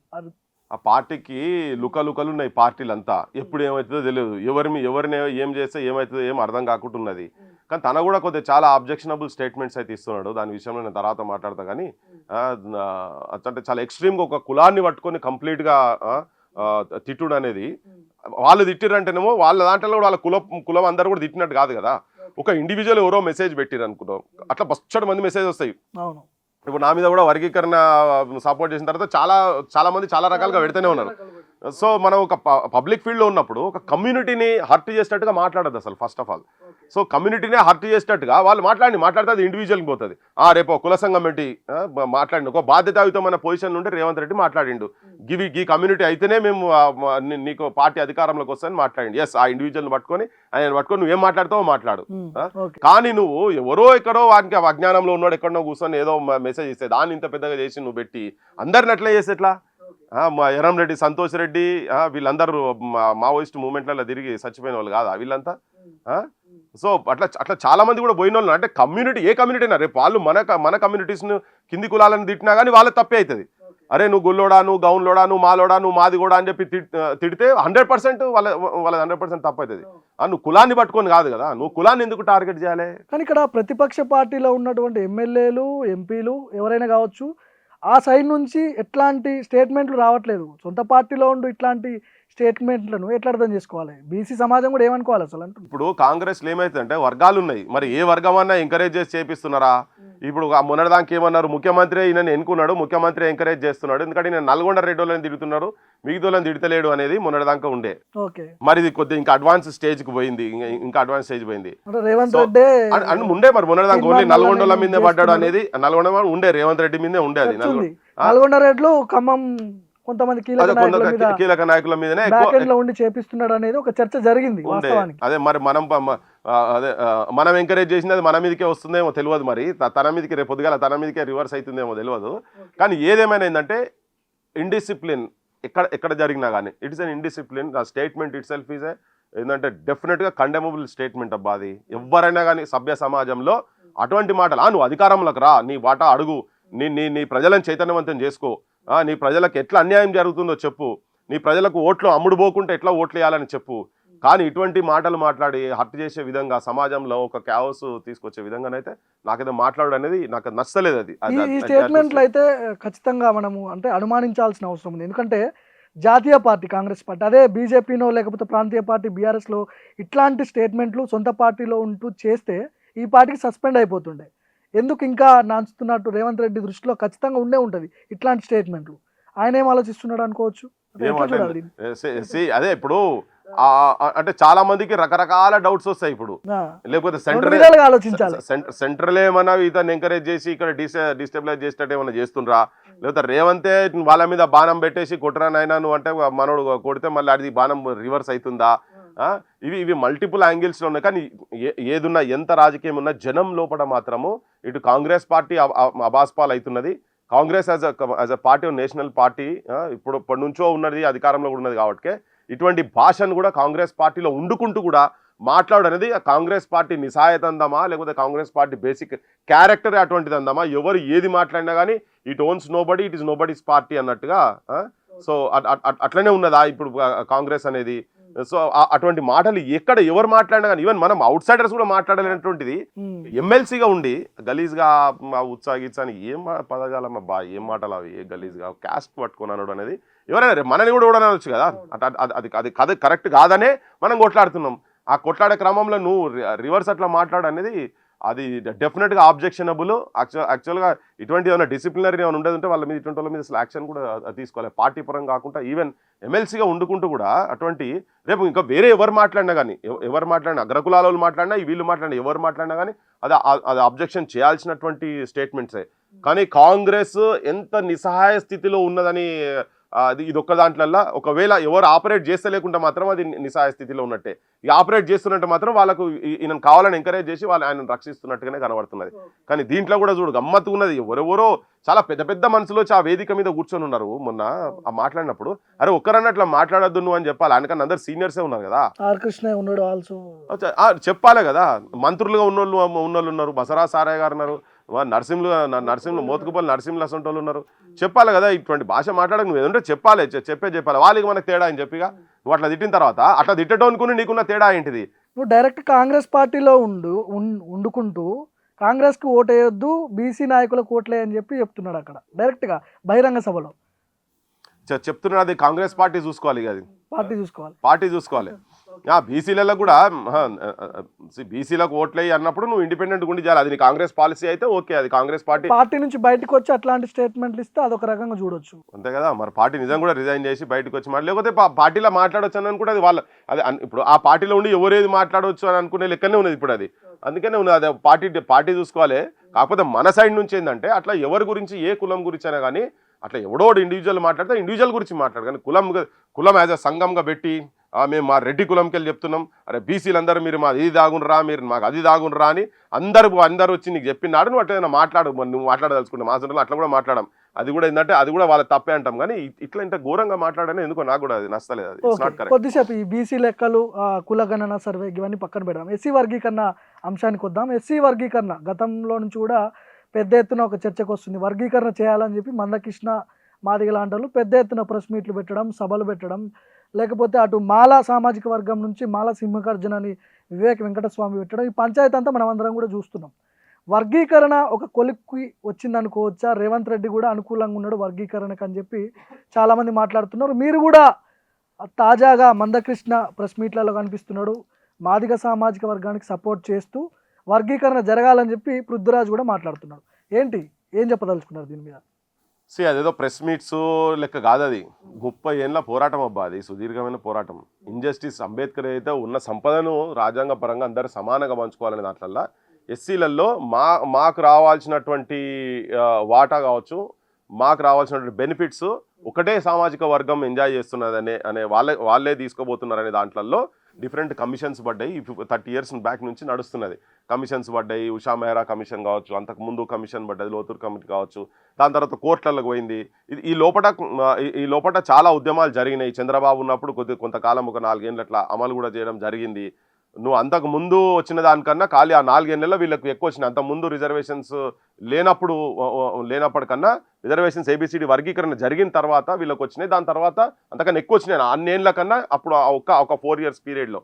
ఆ పార్టీకి లుకలు ఉన్నాయి పార్టీలంతా. ఎప్పుడు ఏమవుతుందో తెలియదు, ఎవరిని ఏం చేస్తే ఏమవుతుందో ఏం అర్థం కాకుండా ఉన్నది. కానీ తన కూడా కొద్దిగా చాలా అబ్జెక్షనబుల్ స్టేట్మెంట్స్ అయితే ఇస్తున్నాడు. దాని విషయంలో నేను తర్వాత మాట్లాడతా. కానీ అంటే చాలా ఎక్స్ట్రీమ్గా ఒక కులాన్ని పట్టుకొని కంప్లీట్గా తిట్టుడు అనేది, వాళ్ళు తిట్టిరంటేనేమో వాళ్ళ దాంట్లో కూడా వాళ్ళ కులం అందరూ కూడా తిట్టినట్టు కాదు కదా. ఒక ఇండివిజువల్ ఎవరో మెసేజ్ పెట్టిరు అనుకుంటాం, అట్లా బచ్చడు మంది మెసేజ్ వస్తాయి. ఇప్పుడు నా మీద కూడా వర్గీకరణ సపోర్ట్ చేసిన తర్వాత చాలా మంది చాలా రకాలుగా పెడుతూనే ఉన్నారు. సో మనం ఒక పబ్లిక్ ఫీల్డ్లో ఉన్నప్పుడు ఒక కమ్యూనిటీని హర్ట్ చేసేటట్టుగా మాట్లాడద్దు అసలు. ఫస్ట్ ఆఫ్ ఆల్ సో కమ్యూనిటీనే హర్ట్ చేసేటట్టుగా వాళ్ళు మాట్లాడితే అది ఇండివిజువల్కి పోతుంది. రేపు కుల సంఘం పెట్టి మాట్లాడి ఒక బాధ్యతాయుతమైన పొజిషన్ నుండి రేవంత్ రెడ్డి మాట్లాడిండు, ఈ కమ్యూనిటీ అయితేనే మేము నీకు పార్టీ అధికారంలోకి వస్తాయని మాట్లాడిండు. ఎస్, ఆ ఇండివిజువల్ని పట్టుకొని ఆయన పట్టుకొని నువ్వేం మాట్లాడతావో మాట్లాడు. కానీ నువ్వు ఎవరో ఎక్కడో వానికి అజ్ఞానంలో ఉన్నాడు ఎక్కడో కూర్చొని ఏదో మెసేజ్ ఇస్తే దాన్ని ఇంత పెద్దగా చేసి నువ్వు పెట్టి అందరిని అట్లా చేసి ఎట్లా? మా ఎర్రంరెడ్డి, సంతోష్ రెడ్డి వీళ్ళందరూ మావోయిస్ట్ మూవ్మెంట్లలో తిరిగి చచ్చిపోయిన వాళ్ళు కాదా వీళ్ళంతా? సో అట్లా చాలా మంది కూడా పోయిన వాళ్ళు. అంటే కమ్యూనిటీ ఏ కమ్యూనిటీ అయినా రేపు వాళ్ళు మన కమ్యూనిటీస్ను కింది కులాలను తిట్టినా కానీ వాళ్ళ తప్పే అవుతుంది. అరే నువ్వు గుల్లోడా, నువ్వు గౌన్లోడా, నువ్వు మాలోడా, నువ్వు మాది కూడా అని చెప్పి తిడితే 100% వాళ్ళ 100% తప్పవుతుంది. నువ్వు కులాన్ని పట్టుకొని కాదు కదా, నువ్వు కులాన్ని ఎందుకు టార్గెట్ చేయాలి? కానీ ఇక్కడ ప్రతిపక్ష పార్టీలో ఉన్నటువంటి ఎమ్మెల్యేలు, ఎంపీలు ఎవరైనా కావచ్చు, ఆ సైడ్ నుంచి ఎట్లాంటి స్టేట్మెంట్లు రావట్లేదు. సొంత పార్టీలో ఉండు ఇట్లాంటి స్టేట్మెంట్లను ఎట్లా అర్థం చేసుకోవాలి? బీసీ సమాజం కూడా ఏమనుకోవాలి అసలు అంటున్నారు. ఇప్పుడు కాంగ్రెస్లో ఏమైతుందంటే వర్గాలు ఉన్నాయి, మరి ఏ వర్గం అన్నా ఎంకరేజ్ చేసి చేపిస్తున్నారా? ఇప్పుడు మొన్నటిదానికి ఏమన్నారు, ముఖ్యమంత్రి ఈయన ఎన్నుకున్నాడు, ముఖ్యమంత్రి ఎంకరేజ్ చేస్తున్నాడు, ఎందుకంటే నేను నల్గొండ రెడ్డోళ్ళని తిడుతున్నారు, మిగతాళ్ళని తిడతలేడు అనేది మొన్నటిదాకా ఉండే. ఓకే, మరి ఇది కొద్దిగా ఇంకా అడ్వాన్స్ స్టేజ్కి పోయింది, ఇంకా అడ్వాన్స్ స్టేజ్ పోయింది. అంటే రేవంత్ రెడ్డి అని ఉండే మరి మొన్నటిదాకా ఓన్లీ నల్గొండల మీదే పడ్డాడు అనేది, నల్గొండ ఉండే రేవంత్ రెడ్డి మీదే ఉండే. అది నల్గొండ రెడ్లు ఖమ్మం కొంతమంది కీలక నాయకుల మీదనే ఉండి చేపిస్తున్నాడు అనేది ఒక చర్చ జరిగింది. అదే మరి మనం ఎంకరేజ్ చేసింది అది మన మీదకే వస్తుందేమో తెలియదు, మరి తన మీదకి రేపు పొద్దుగాల తన మీదకే రివర్స్ అవుతుందేమో తెలియదు. కానీ ఏదేమైనా ఏంటంటే ఇండిసిప్లిన్ ఎక్కడ జరిగినా కానీ ఇట్స్ అన్ ఇండిసిప్లిన్. ఆ స్టేట్మెంట్ ఇట్ సెల్ఫ్ ఈజ్ ఏంటంటే డెఫినెట్గా కండెమబుల్ స్టేట్మెంట్ అబ్బా. అది ఎవరైనా కానీ సభ్య సమాజంలో అటువంటి మాటలు, నువ్వు అధికారంలోకి రా, నీ వాటా అడుగు, నీ ప్రజలను చైతన్యవంతం చేసుకో, నీ ప్రజలకు ఎట్లా అన్యాయం జరుగుతుందో చెప్పు, నీ ప్రజలకు ఓట్లు అమ్ముడు పోకుంటే ఎట్లా ఓట్లు వేయాలని చెప్పు. కానీ ఇటువంటి మాటలు మాట్లాడి హర్ట్ చేసే విధంగా సమాజంలో ఒక క్యావస్ తీసుకొచ్చే విధంగానైతే నాకైతే మాట్లాడడం అనేది నాకు నచ్చలేదు. అది ఈ స్టేట్మెంట్లు అయితే ఖచ్చితంగా మనము అంటే అనుమానించాల్సిన అవసరం ఉంది. ఎందుకంటే జాతీయ పార్టీ కాంగ్రెస్ పార్టీ, అదే బీజేపీనో లేకపోతే ప్రాంతీయ పార్టీ బీఆర్ఎస్లో ఇట్లాంటి స్టేట్మెంట్లు సొంత పార్టీలో ఉంటూ చేస్తే ఈ పార్టీకి సస్పెండ్ అయిపోతుండే. ఎందుకు ఇంకా నాంచుతున్నట్టు రేవంత్ రెడ్డి దృష్టిలో ఖచ్చితంగా ఉండే ఉంటుంది ఇట్లాంటి స్టేట్మెంట్లు. ఆయన ఏం ఆలోచిస్తున్నాడు అనుకోవచ్చు. అదే ఇప్పుడు అంటే చాలా మందికి రకరకాల డౌట్స్ వస్తాయి. ఇప్పుడు లేకపోతే సెంట్రల్ ఏమన్నా ఇతను ఎంకరేజ్ చేసి ఇక్కడ డిస్టెబిలైజ్ చేసేటట్టు ఏమన్నా చేస్తుండ్రా, లేకపోతే రేవంతే వాళ్ళ మీద బాణం పెట్టేసి కొట్టరానైనా నువ్వు అంటే మనోడు కొడితే మళ్ళీ అది బాణం రివర్స్ అవుతుందా? ఇవి మల్టిపుల్ యాంగిల్స్లో ఉన్నాయి. కానీ ఏదున్నా ఎంత రాజకీయం ఉన్నా జనం లోపల మాత్రము ఇటు కాంగ్రెస్ పార్టీ అబాస్పాల్ అవుతున్నది. Congress as a party national party ఇప్పటి నుంచో ఉన్నది, అధికారంలో కూడా ఉన్నది. కాబట్టి ఇటువంటి భాషను కూడా కాంగ్రెస్ పార్టీలో ఉండుకుంటూ కూడా మాట్లాడనేది కాంగ్రెస్ పార్టీ నిస్సాయత అందామా, లేకపోతే కాంగ్రెస్ పార్టీ బేసిక్ క్యారెక్టర్ అటువంటిది అందామా? ఎవరు ఏది మాట్లాడినా కానీ it owns nobody, it is nobody's party అన్నట్టుగా. సో అట్లనే ఉన్నదా ఇప్పుడు కాంగ్రెస్ అనేది? సో అటువంటి మాటలు ఎక్కడ ఎవరు మాట్లాడినా కానీ ఈవెన్ మనం అవుట్ సైడర్స్ కూడా మాట్లాడలేనటువంటిది ఎమ్మెల్సీగా ఉండి గలీజ్గా ఉత్సాహించాని ఏం పదజాలమ్మా బా, ఏం మాటలు అవి, ఏ గలీజ్గా క్యాస్ట్ పట్టుకొని అనడం అనేది ఎవరైనా మనని కూడా అనొచ్చు కదా. అది కరెక్ట్ కాదనే మనం కొట్లాడుతున్నాం. ఆ కొట్లాడే క్రమంలో నువ్వు రివర్స్ అట్లా మాట్లాడనేది అది డెఫినెట్గా ఆబ్జెక్షనబుల్. యాక్చువల్గా ఇటువంటి ఏమైనా డిసిప్లినరీ ఏమైనా ఉండేది ఉంటే వాళ్ళ మీద ఇటువంటి వాళ్ళ మీద అసలు యాక్షన్ కూడా తీసుకోవాలి. పార్టీ పరంగా కాకుండా ఈవెన్ ఎమ్మెల్సీగా ఉండుకుంటూ కూడా అటువంటి రేపు ఇంకా వేరే ఎవరు మాట్లాడినా కానీ, ఎవరు మాట్లాడినా అగ్రకులాల మాట్లాడినా వీళ్ళు మాట్లాడినా ఎవరు మాట్లాడినా కానీ అది అబ్జెక్షన్ చేయాల్సినటువంటి స్టేట్మెంట్సే. కానీ కాంగ్రెస్ ఎంత నిస్సహాయ స్థితిలో ఉన్నదని ఇది ఒక్క దాంట్లల్లో ఒకవేళ ఎవరు ఆపరేట్ చేస్తలేకుండా మాత్రం అది నిస్సహాయ స్థితిలో ఉన్నట్టే. ఇక ఆపరేట్ చేస్తున్నట్టు మాత్రం వాళ్ళకు ఈయన కావాలని ఎంకరేజ్ చేసి వాళ్ళు ఆయన రక్షిస్తున్నట్టుగానే కనబడుతున్నది. కానీ దీంట్లో కూడా చూడు గమ్మత్తు ఉన్నది. ఎవరెవరో చాలా పెద్ద పెద్ద మనుషులు వచ్చి ఆ వేదిక మీద కూర్చొని ఉన్నారు మొన్న మాట్లాడినప్పుడు. అరే ఒక్కరన్నట్లా మాట్లాడొద్దు నువ్వు అని చెప్పాలి. ఆయనకన్నా అందరు సీనియర్సే ఉన్నారు కదా, చెప్పాలే కదా. మంత్రులుగా ఉన్నోళ్ళు ఉన్నారు, బసరా సారయ్య గారు ఉన్నారు, నరసింహులు మోతుకుపల్లి నరసింహులు అసంటి వాళ్ళు ఉన్నారు. చెప్పాలి కదా ఇటువంటి భాష మాట్లాడక నువ్వు ఏదంటే చెప్పాలి వాళ్ళకి మనకు తేడా అని చెప్పిగా నువ్వు అట్లా తిట్టిన తర్వాత అట్లా తిట్టడానికి నీకున్న తేడా ఏంటిది? నువ్వు డైరెక్ట్ కాంగ్రెస్ పార్టీలో ఉండుకుంటూ కాంగ్రెస్కి ఓటేయొద్దు, బీసీ నాయకులకు ఓట్లే అని చెప్పి చెప్తున్నాడు అక్కడ డైరెక్ట్గా బహిరంగ సభలో చెప్తున్నాడు. అది కాంగ్రెస్ పార్టీ చూసుకోవాలి, అది పార్టీ చూసుకోవాలి. బీసీలలో కూడా బీసీలకు ఓట్లేయి అన్నప్పుడు నువ్వు ఇండిపెండెంట్ గుండి చేయాలి. అది కాంగ్రెస్ పాలసీ అయితే ఓకే, అది కాంగ్రెస్ పార్టీ నుంచి బయటకు వచ్చి అట్లాంటి స్టేట్మెంట్లు ఇస్తే అదొక రకంగా చూడొచ్చు, అంతే కదా. మరి పార్టీ నిజం కూడా రిజైన్ చేసి బయటకు వచ్చి లేకపోతే పార్టీలో మాట్లాడవచ్చు అని అనుకుంటే అది వాళ్ళ అది ఇప్పుడు ఆ పార్టీలో ఉండి ఎవరేది మాట్లాడవచ్చు అని అనుకునే లెక్కనే ఉన్నది ఇప్పుడు. అది అందుకనే ఉన్నది, అది పార్టీ చూసుకోవాలి. కాకపోతే మన సైడ్ నుంచి ఏంటంటే అట్లా ఎవరి గురించి ఏ కులం గురించి అయినా కానీ అట్లా ఎవడో ఇండివిజువల్ మాట్లాడితే ఇండివిజువల్ గురించి మాట్లాడు. కానీ కులం యాజ్ అ సంఘంగా పెట్టి మేము మా రెడ్డి కులంకి వెళ్ళి చెప్తున్నాం, అరే బీసీలు అందరూ మీరు మాది ఇది దాగునరా, మీరు మాకు అది దాగునరా అని అందరూ వచ్చి నీకు చెప్పినాడు. నువ్వు అట్లా మాట్లాడు, నువ్వు మాట్లాడదలుచుకుంటే మా సొంతలో అట్లా కూడా మాట్లాడడం. అది కూడా ఏంటంటే అది కూడా వాళ్ళ తప్పే అంటాం. కానీ ఇట్లా ఇంత ఘోరంగా మాట్లాడని ఎందుకో నాకు కూడా అది నచ్చలేదు. అది కొద్దిసేపు ఈ బీసీ లెక్కలు, కులగణన సర్వే ఇవన్నీ పక్కన పెడదాం. ఎస్సీ వర్గీకరణ అంశానికి వద్దాం. ఎస్సీ వర్గీకరణ గతంలో నుంచి కూడా పెద్ద ఎత్తున ఒక చర్చకు వస్తుంది. వర్గీకరణ చేయాలని చెప్పి మందకృష్ణ మాదిగ లాంటి వాళ్ళు పెద్ద ఎత్తున ప్రెస్ మీట్లు పెట్టడం, సభలు పెట్టడం, లేకపోతే అటు మాలా సామాజిక వర్గం నుంచి మాలా సింహగర్జన అని వివేక్ వెంకటస్వామి పెట్టడం, ఈ పంచాయతీ అంతా మనం అందరం కూడా చూస్తున్నాం. వర్గీకరణ ఒక కొలిక్కి వచ్చిందనుకోవచ్చా? రేవంత్ రెడ్డి కూడా అనుకూలంగా ఉన్నాడు వర్గీకరణకు అని చెప్పి చాలామంది మాట్లాడుతున్నారు. మీరు కూడా తాజాగా మందకృష్ణ ప్రెస్ మీట్లలో కనిపిస్తున్నాడు, మాదిగ సామాజిక వర్గానికి సపోర్ట్ చేస్తూ వర్గీకరణ జరగాలని చెప్పి పృథ్వీరాజ్ కూడా మాట్లాడుతున్నాడు. ఏం చెప్పదలుచుకున్నారు దీని మీద? అదేదో ప్రెస్ మీట్స్ లెక్క కాదు, అది 30 ఏళ్ళ పోరాటం అబ్బా, అది సుదీర్ఘమైన పోరాటం. ఇంజస్టిస్ అంబేద్కర్ అయితే ఉన్న సంపదను రాజ్యాంగ పరంగా అందరూ సమానంగా పంచుకోవాలనే దాంట్లో ఎస్సీలలో మాకు రావాల్సినటువంటి వాటా కావచ్చు, మాకు రావాల్సినటువంటి బెనిఫిట్స్ ఒకటే సామాజిక వర్గం ఎంజాయ్ చేస్తున్నది అనే వాళ్ళే తీసుకోబోతున్నారనే దాంట్లో డిఫరెంట్ కమిషన్స్ పడ్డాయి. 30 years బ్యాక్ నుంచి నడుస్తున్నది. కమిషన్స్ పడ్డాయి, ఉషా మెహ్రా కమిషన్ కావచ్చు, అంతకుముందు కమిషన్ పడ్డది, లోతూర్ కమిటీ కావచ్చు, దాని తర్వాత కోర్టులకు పోయింది. ఈ లోపల చాలా ఉద్యమాలు జరిగినాయి. చంద్రబాబు ఉన్నప్పుడు కొంతకాలం ఒక 4 ఏళ్ళు అట్లా అమలు కూడా చేయడం జరిగింది. నువ్వు అంతకు ముందు వచ్చిన దానికన్నా ఖాళీ ఆ 4 ఏళ్ళలో వీళ్ళకి ఎక్కువ వచ్చినాయి. అంత ముందు రిజర్వేషన్స్ లేనప్పటికన్నా రిజర్వేషన్స్ ఏబిసిడి వర్గీకరణ జరిగిన తర్వాత వీళ్ళకి వచ్చినాయి. దాని తర్వాత అంతకన్నా ఎక్కువ వచ్చినాయి అన్నేళ్ల కన్నా అప్పుడు ఒక 4 years పీరియడ్లో.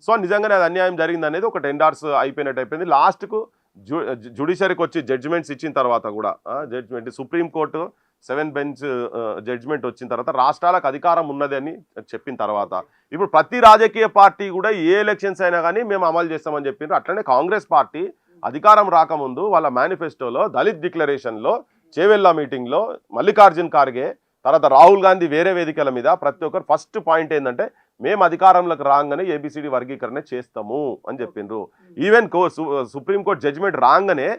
సో నిజంగానే అది అన్యాయం జరిగింది అనేది ఒక 10 years అయిపోయినట్టు అయిపోయింది. లాస్ట్కు జ్యుడిషియరీకి వచ్చి జడ్జిమెంట్స్ ఇచ్చిన తర్వాత కూడా జడ్జిమెంట్ సుప్రీంకోర్టు 7 bench జడ్జిమెంట్ వచ్చిన తర్వాత రాష్ట్రాలకు అధికారం ఉన్నది అని చెప్పిన తర్వాత ఇప్పుడు ప్రతి రాజకీయ పార్టీ కూడా ఏ ఎలక్షన్స్ అయినా కానీ మేము అమలు చేస్తామని చెప్పిండ్రు. అట్లనే కాంగ్రెస్ పార్టీ అధికారం రాకముందు వాళ్ళ మేనిఫెస్టోలో దళిత్ డిక్లరేషన్లో చేవెళ్ళ మీటింగ్లో మల్లికార్జున్ ఖార్గే తర్వాత రాహుల్ గాంధీ వేరే వేదికల మీద ప్రతి ఒక్కరు ఫస్ట్ పాయింట్ ఏంటంటే మేము అధికారంలోకి రాగానే ఏబిసిడి వర్గీకరణ చేస్తాము అని చెప్పిండ్రు. ఈవెన్ సుప్రీంకోర్టు జడ్జిమెంట్ రాగానే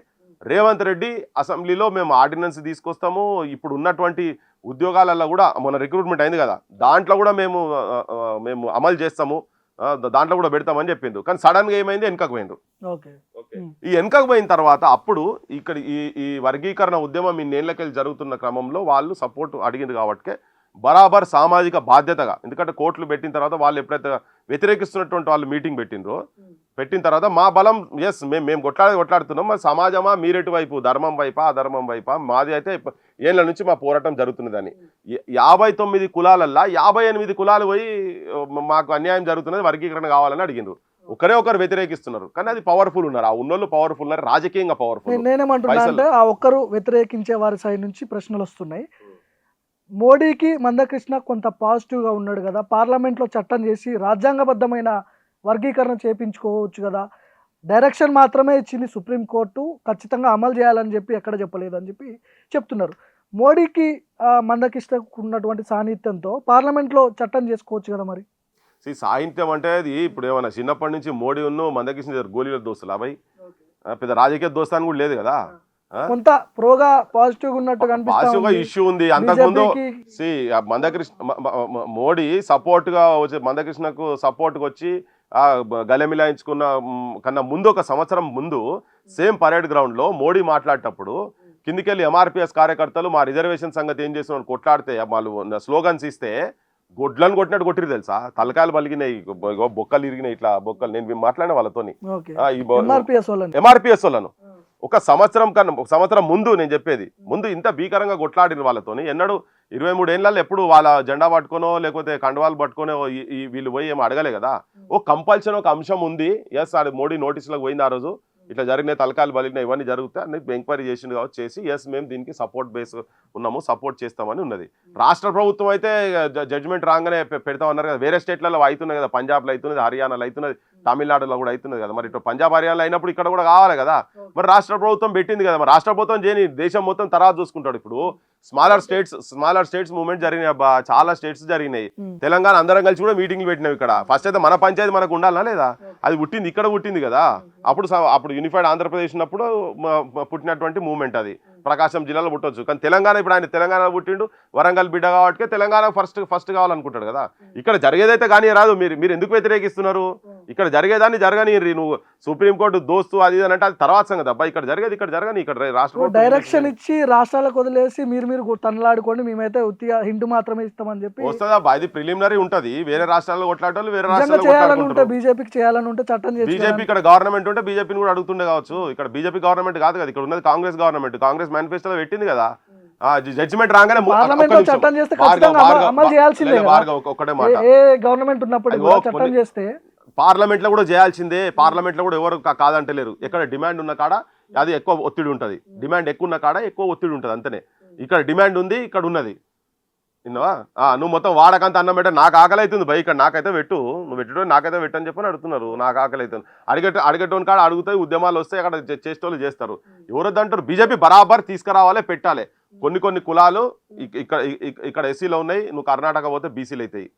రేవంత్ రెడ్డి అసెంబ్లీలో మేము ఆర్డినెన్స్ తీసుకొస్తాము, ఇప్పుడు ఉన్నటువంటి ఉద్యోగాలలో కూడా మొన్న రిక్రూట్మెంట్ అయింది కదా దాంట్లో కూడా మేము అమలు చేస్తాము, దాంట్లో కూడా పెడతామని చెప్పిండ్రు. కానీ సడన్గా ఏమైంది, వెనకకు పోయిండ్రు. ఈ వెనకకు పోయిన తర్వాత అప్పుడు ఇక్కడ ఈ వర్గీకరణ ఉద్యమం ఇన్నేళ్లకెళ్ళి జరుగుతున్న క్రమంలో వాళ్ళు సపోర్ట్ అడిగింది కాబట్టి బరాబర్ సామాజిక బాధ్యతగా, ఎందుకంటే కోర్టులు పెట్టిన తర్వాత వాళ్ళు ఎప్పుడైతే వ్యతిరేకిస్తున్నటువంటి వాళ్ళు మీటింగ్ పెట్టిన తర్వాత మా బలం ఎస్ మేము కొట్లాడుతున్నాం, మా సమాజమా మీరెటు వైపు, ధర్మం వైపా అధర్మం వైపా, మాది అయితే ఏళ్ళ నుంచి మా పోరాటం జరుగుతున్నదని 59 కులాలల్లా 58 కులాలు పోయి మాకు అన్యాయం జరుగుతున్నది వర్గీకరణ కావాలని అడిగిండ్రు. ఒకరు వ్యతిరేకిస్తున్నారు, కానీ అది పవర్ఫుల్ ఉన్నారు, ఆ ఉన్నోళ్ళు పవర్ఫుల్ ఉన్నారు, రాజకీయంగా పవర్ఫుల్. నేనేమంటున్నా అంటే ఆ ఒక్కరు వ్యతిరేకించే వారి సైడ్ నుంచి ప్రశ్నలు వస్తున్నాయి. మోడీకి మందకృష్ణ కొంత పాజిటివ్గా ఉన్నాడు కదా, పార్లమెంట్లో చట్టం చేసి రాజ్యాంగబద్ధమైన వర్గీకరణ చేయించుకోవచ్చు కదా, డైరెక్షన్ మాత్రమే ఇచ్చింది సుప్రీంకోర్టు, ఖచ్చితంగా అమలు చేయాలని చెప్పి ఎక్కడ చెప్పలేదు అని చెప్పి చెప్తున్నారు. మోడీకి మందకృష్ణకు ఉన్నటువంటి సాన్నిధ్యంతో పార్లమెంట్లో చట్టం చేసుకోవచ్చు కదా మరి. సాహిత్యం అంటే అది ఇప్పుడు ఏమన్నా చిన్నప్పటి నుంచి మోడీ మందకృష్ణ గోళీల దోస్తులు అబ్బాయి, పెద్ద రాజకీయ దోస్తాన్ని కూడా లేదు కదా, కొంత ప్రోగా పాజిటివ్ ఉన్నట్టు కనిపిస్తుంది. ఇష్యూ ఉంది. అంతకుముందు మోడీ సపోర్ట్ గా వచ్చి మందకృష్ణకు సపోర్ట్ గా వచ్చి గలెమిలాయించుకున్న కన్నా ముందు ఒక సంవత్సరం ముందు సేమ్ పరేడ్ గ్రౌండ్ లో మోడీ మాట్లాడేటప్పుడు కిందికెళ్ళి ఎంఆర్పిఎస్ కార్యకర్తలు మా రిజర్వేషన్ సంగతి ఏం చేసిన కొట్లాడితే వాళ్ళు స్లోగన్స్ ఇస్తే గొడ్లను కొట్టినట్టు కొట్టిరు తెలుసా, తలకాయలు పలిగినాయి, బొక్కలు ఇరిగినాయి, ఇట్లా బొక్కలు. నేను మాట్లాడిన వాళ్ళతోని ఎంఆర్పిఎస్ వాళ్ళను ఒక సంవత్సరం ముందు, నేను చెప్పేది ముందు ఇంత భీకరంగా కొట్లాడిన వాళ్ళతోని ఎన్నడూ 23 ఏళ్ళల్లో ఎప్పుడు వాళ్ళ జెండా పట్టుకోనో లేకపోతే కండవాలు పట్టుకోనో వీళ్ళు పోయి ఏమో అడగలే కదా. ఓ కంపల్సరీ ఒక అంశం ఉంది, ఎస్ అది మోడీ నోటీసులకు పోయింది ఆ రోజు, ఇట్లా జరిగినాయి, తలకాయలు బలిగినాయి, ఇవన్నీ జరుగుతాయి అని ఎంక్వైరీ చేసింది కాబట్టి చేసి ఎస్ మేము దీనికి సపోర్ట్ బేస్ ఉన్నాము, సపోర్ట్ చేస్తామని ఉన్నది. రాష్ట్ర ప్రభుత్వం అయితే జడ్జిమెంట్ రాగానే పెడతామన్నారు కదా, వేరే స్టేట్లలో అవుతున్నాయి కదా, పంజాబ్లో అవుతున్నది, హర్యానాలో అవుతున్నది, తమిళనాడులో కూడా అవుతున్నది కదా. మరి ఇటు పంజాబ్ హర్యానాలో అయినప్పుడు ఇక్కడ కూడా కావాలి కదా. మరి రాష్ట్ర ప్రభుత్వం పెట్టింది కదా, మరి రాష్ట్ర ప్రభుత్వం చేయని దేశం మొత్తం తర్వాత చూసుకుంటాడు. ఇప్పుడు స్మాలర్ స్టేట్స్ మూవ్మెంట్ జరిగినాయి అబ్బా, చాలా స్టేట్స్ జరిగినాయి. తెలంగాణ అందరం కలిసి కూడా మీటింగ్లు పెట్టినాం ఇక్కడ. ఫస్ట్ అయితే మన పంచాయతీ మనకు ఉండాలనా లేదా, అది పుట్టింది ఇక్కడ పుట్టింది కదా. అప్పుడు యూనిఫైడ్ ఆంధ్రప్రదేశ్ ఉన్నప్పుడు పుట్టినటువంటి మూవ్మెంట్ అది. ప్రకాశం జిల్లాలో పుట్టవచ్చు, కానీ తెలంగాణ ఇప్పుడు ఆయన తెలంగాణ పుట్టిండు, వరంగల్ బిడ్డ కాబట్టి తెలంగాణ ఫస్ట్ కావాలనుకుంటాడు కదా. ఇక్కడ జరిగేదైతే కానీ రాదు, మీరు ఎందుకు వ్యతిరేకిస్తున్నారు? ఇక్కడ జరిగేదాన్ని జరగని, నువ్వు సుప్రీంకోర్టు దోస్తు అది అంటే అది తర్వాత సంగతి అబ్బా. ఇక్కడ జరిగేది ఇక్కడ జరగని, ఇక్కడ రాష్ట్ర డైరెక్షన్ ఇచ్చి రాష్ట్రాలకు వదిలేసి మీరు తనలాడుకోండి, మేమైతే ఉత్తిగా హిందూ మాత్రమే ఇస్తామని చెప్పి వస్తుందా? ఇది ప్రిలిమినరీ ఉంటది, వేరే రాష్ట్రాల్లో కొట్లాడాలి, వేరే రాష్ట్రాల్లో బీజేపీకి చేయాలని ఉంటే చట్టం చేసి బీజేపీ ఇక్కడ గవర్నమెంట్ ఉంటే బీజేపీని కూడా అడుగుతుండే కావచ్చు. ఇక్కడ బీజేపీ గవర్నమెంట్ కాదు కదా, ఇక్కడ ఉన్నది కాంగ్రెస్ గవర్నమెంట్. కాంగ్రెస్ మేనిఫెస్టోలో పెట్టింది కదా, జడ్జిమెంట్ రాగానే పార్లమెంట్ లో చట్టం చేస్తే ఖచ్చితంగా అమలు చేయాల్సిందే కదా. ఒక్కటే మాట, ఏ గవర్నమెంట్ ఉన్నప్పుడు కూడా చట్టం చేస్తే పార్లమెంట్ లో కూడా చేయాల్సిందే. పార్లమెంట్ లో కూడా ఎవరు కాదంటలేరు. ఎక్కడ డిమాండ్ ఉన్న కాడ అది ఎక్కువ ఒత్తిడి ఉంటది, డిమాండ్ ఎక్కువ ఉన్న కాడ ఎక్కువ ఒత్తిడి ఉంటది, అంతనే. ఇక్కడ డిమాండ్ ఉంది, ఇక్కడ ఉన్నది, విన్నావా? నువ్వు మొత్తం వాడకంత అన్నం పెట్ట, నాకు ఆకలి అవుతుంది భయ్, ఇక్కడ నాకైతే పెట్టు, నువ్వు పెట్టు, నాకైతే పెట్టు అని చెప్పని అడుగుతున్నారు. నాకు ఆకలి అవుతుంది, అడిగేటోని కాడ అడుగుతాయి, ఉద్యమాలు వస్తాయి, అక్కడ చేసేటోళ్ళు చేస్తారు. ఎవరొద్దంటారు? బీజేపీ బరాబర్ తీసుకురావాలి, పెట్టాలి. కొన్ని కులాలు ఇక్కడ ఎస్సీలో ఉన్నాయి, నువ్వు కర్ణాటక పోతే బీసీలు అవుతాయి.